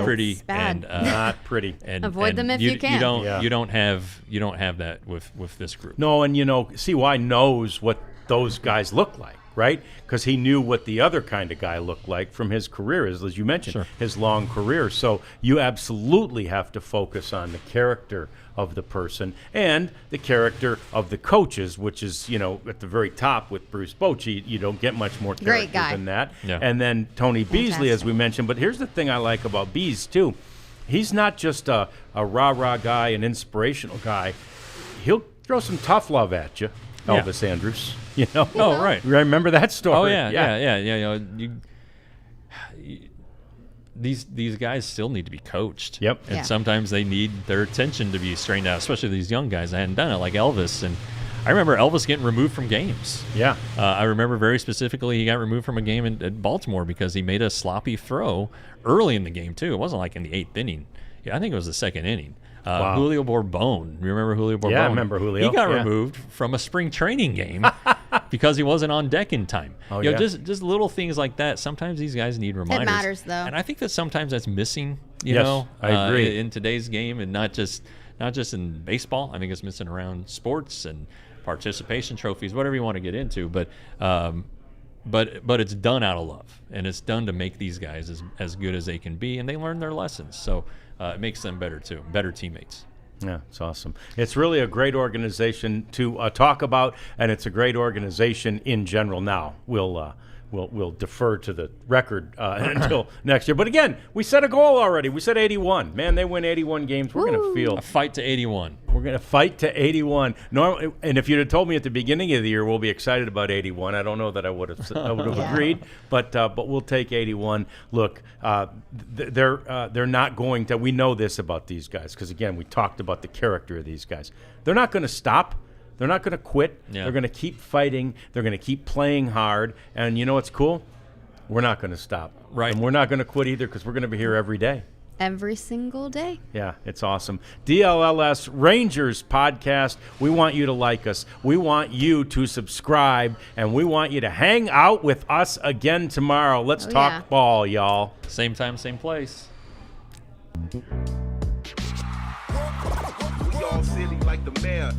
pretty, it's bad. and not pretty. And avoid them if you can. You don't have that with this group. No, and CY knows what those guys look like, right? Because he knew what the other kind of guy looked like from his career, as you mentioned, Sure. his long career. So you absolutely have to focus on the character of the person and the character of the coaches, which is, at the very top with Bruce Bochy. You don't get much more Great character guy. than that. Yeah. And then Tony Beasley, as Fantastic. we mentioned. But here's the thing I like about Bees, too. He's not just a rah-rah guy, an inspirational guy. He'll throw some tough love at you, Yeah. Elvis Andrus. Oh, right. Remember that story? Oh yeah. These guys still need to be coached. Yep. And Yeah. sometimes they need their attention to be straightened out, especially these young guys. I hadn't done it like Elvis, and I remember Elvis getting removed from games. Yeah. I remember very specifically he got removed from a game at Baltimore because he made a sloppy throw early in the game too. It wasn't like in the 8th inning. Yeah, I think it was the 2nd inning. Wow. Julio Bourbon. You remember Julio Bourbon? Yeah, I remember Julio. He got Yeah. removed from a spring training game because he wasn't on deck in time. Oh, you know, yeah. just little things like that. Sometimes these guys need reminders. matters, though. And I think that sometimes that's missing. You Yes, know, I agree. in today's game, and not just in baseball. I think it's missing around sports and participation trophies, whatever you want to get into. But it's done out of love, and it's done to make these guys as good as they can be, and they learn their lessons. So it makes them better too, better teammates. Yeah, it's awesome. It's really a great organization to talk about, and it's a great organization in general. Now we'll defer to the record until next year. But again, we set a goal already. We set 81. Man, they win 81 games. We're going to feel. A fight to 81. We're going to fight to 81. Normally, and if you'd have told me at the beginning of the year we'll be excited about 81, I don't know that I would have Yeah. agreed. But we'll take 81. Look, they're not going to. We know this about these guys because again, we talked about the character of these guys. They're not going to stop. They're not going to quit. Yeah. They're going to keep fighting. They're going to keep playing hard. And you know what's cool? We're not going to stop. Right. And we're not going to quit either because we're going to be here every day. Every single day. Yeah, it's awesome. DLLS Rangers podcast. We want you to like us. We want you to subscribe. And we want you to hang out with us again tomorrow. Let's talk yeah. ball, y'all. Same time, same place. We all silly like the mayor.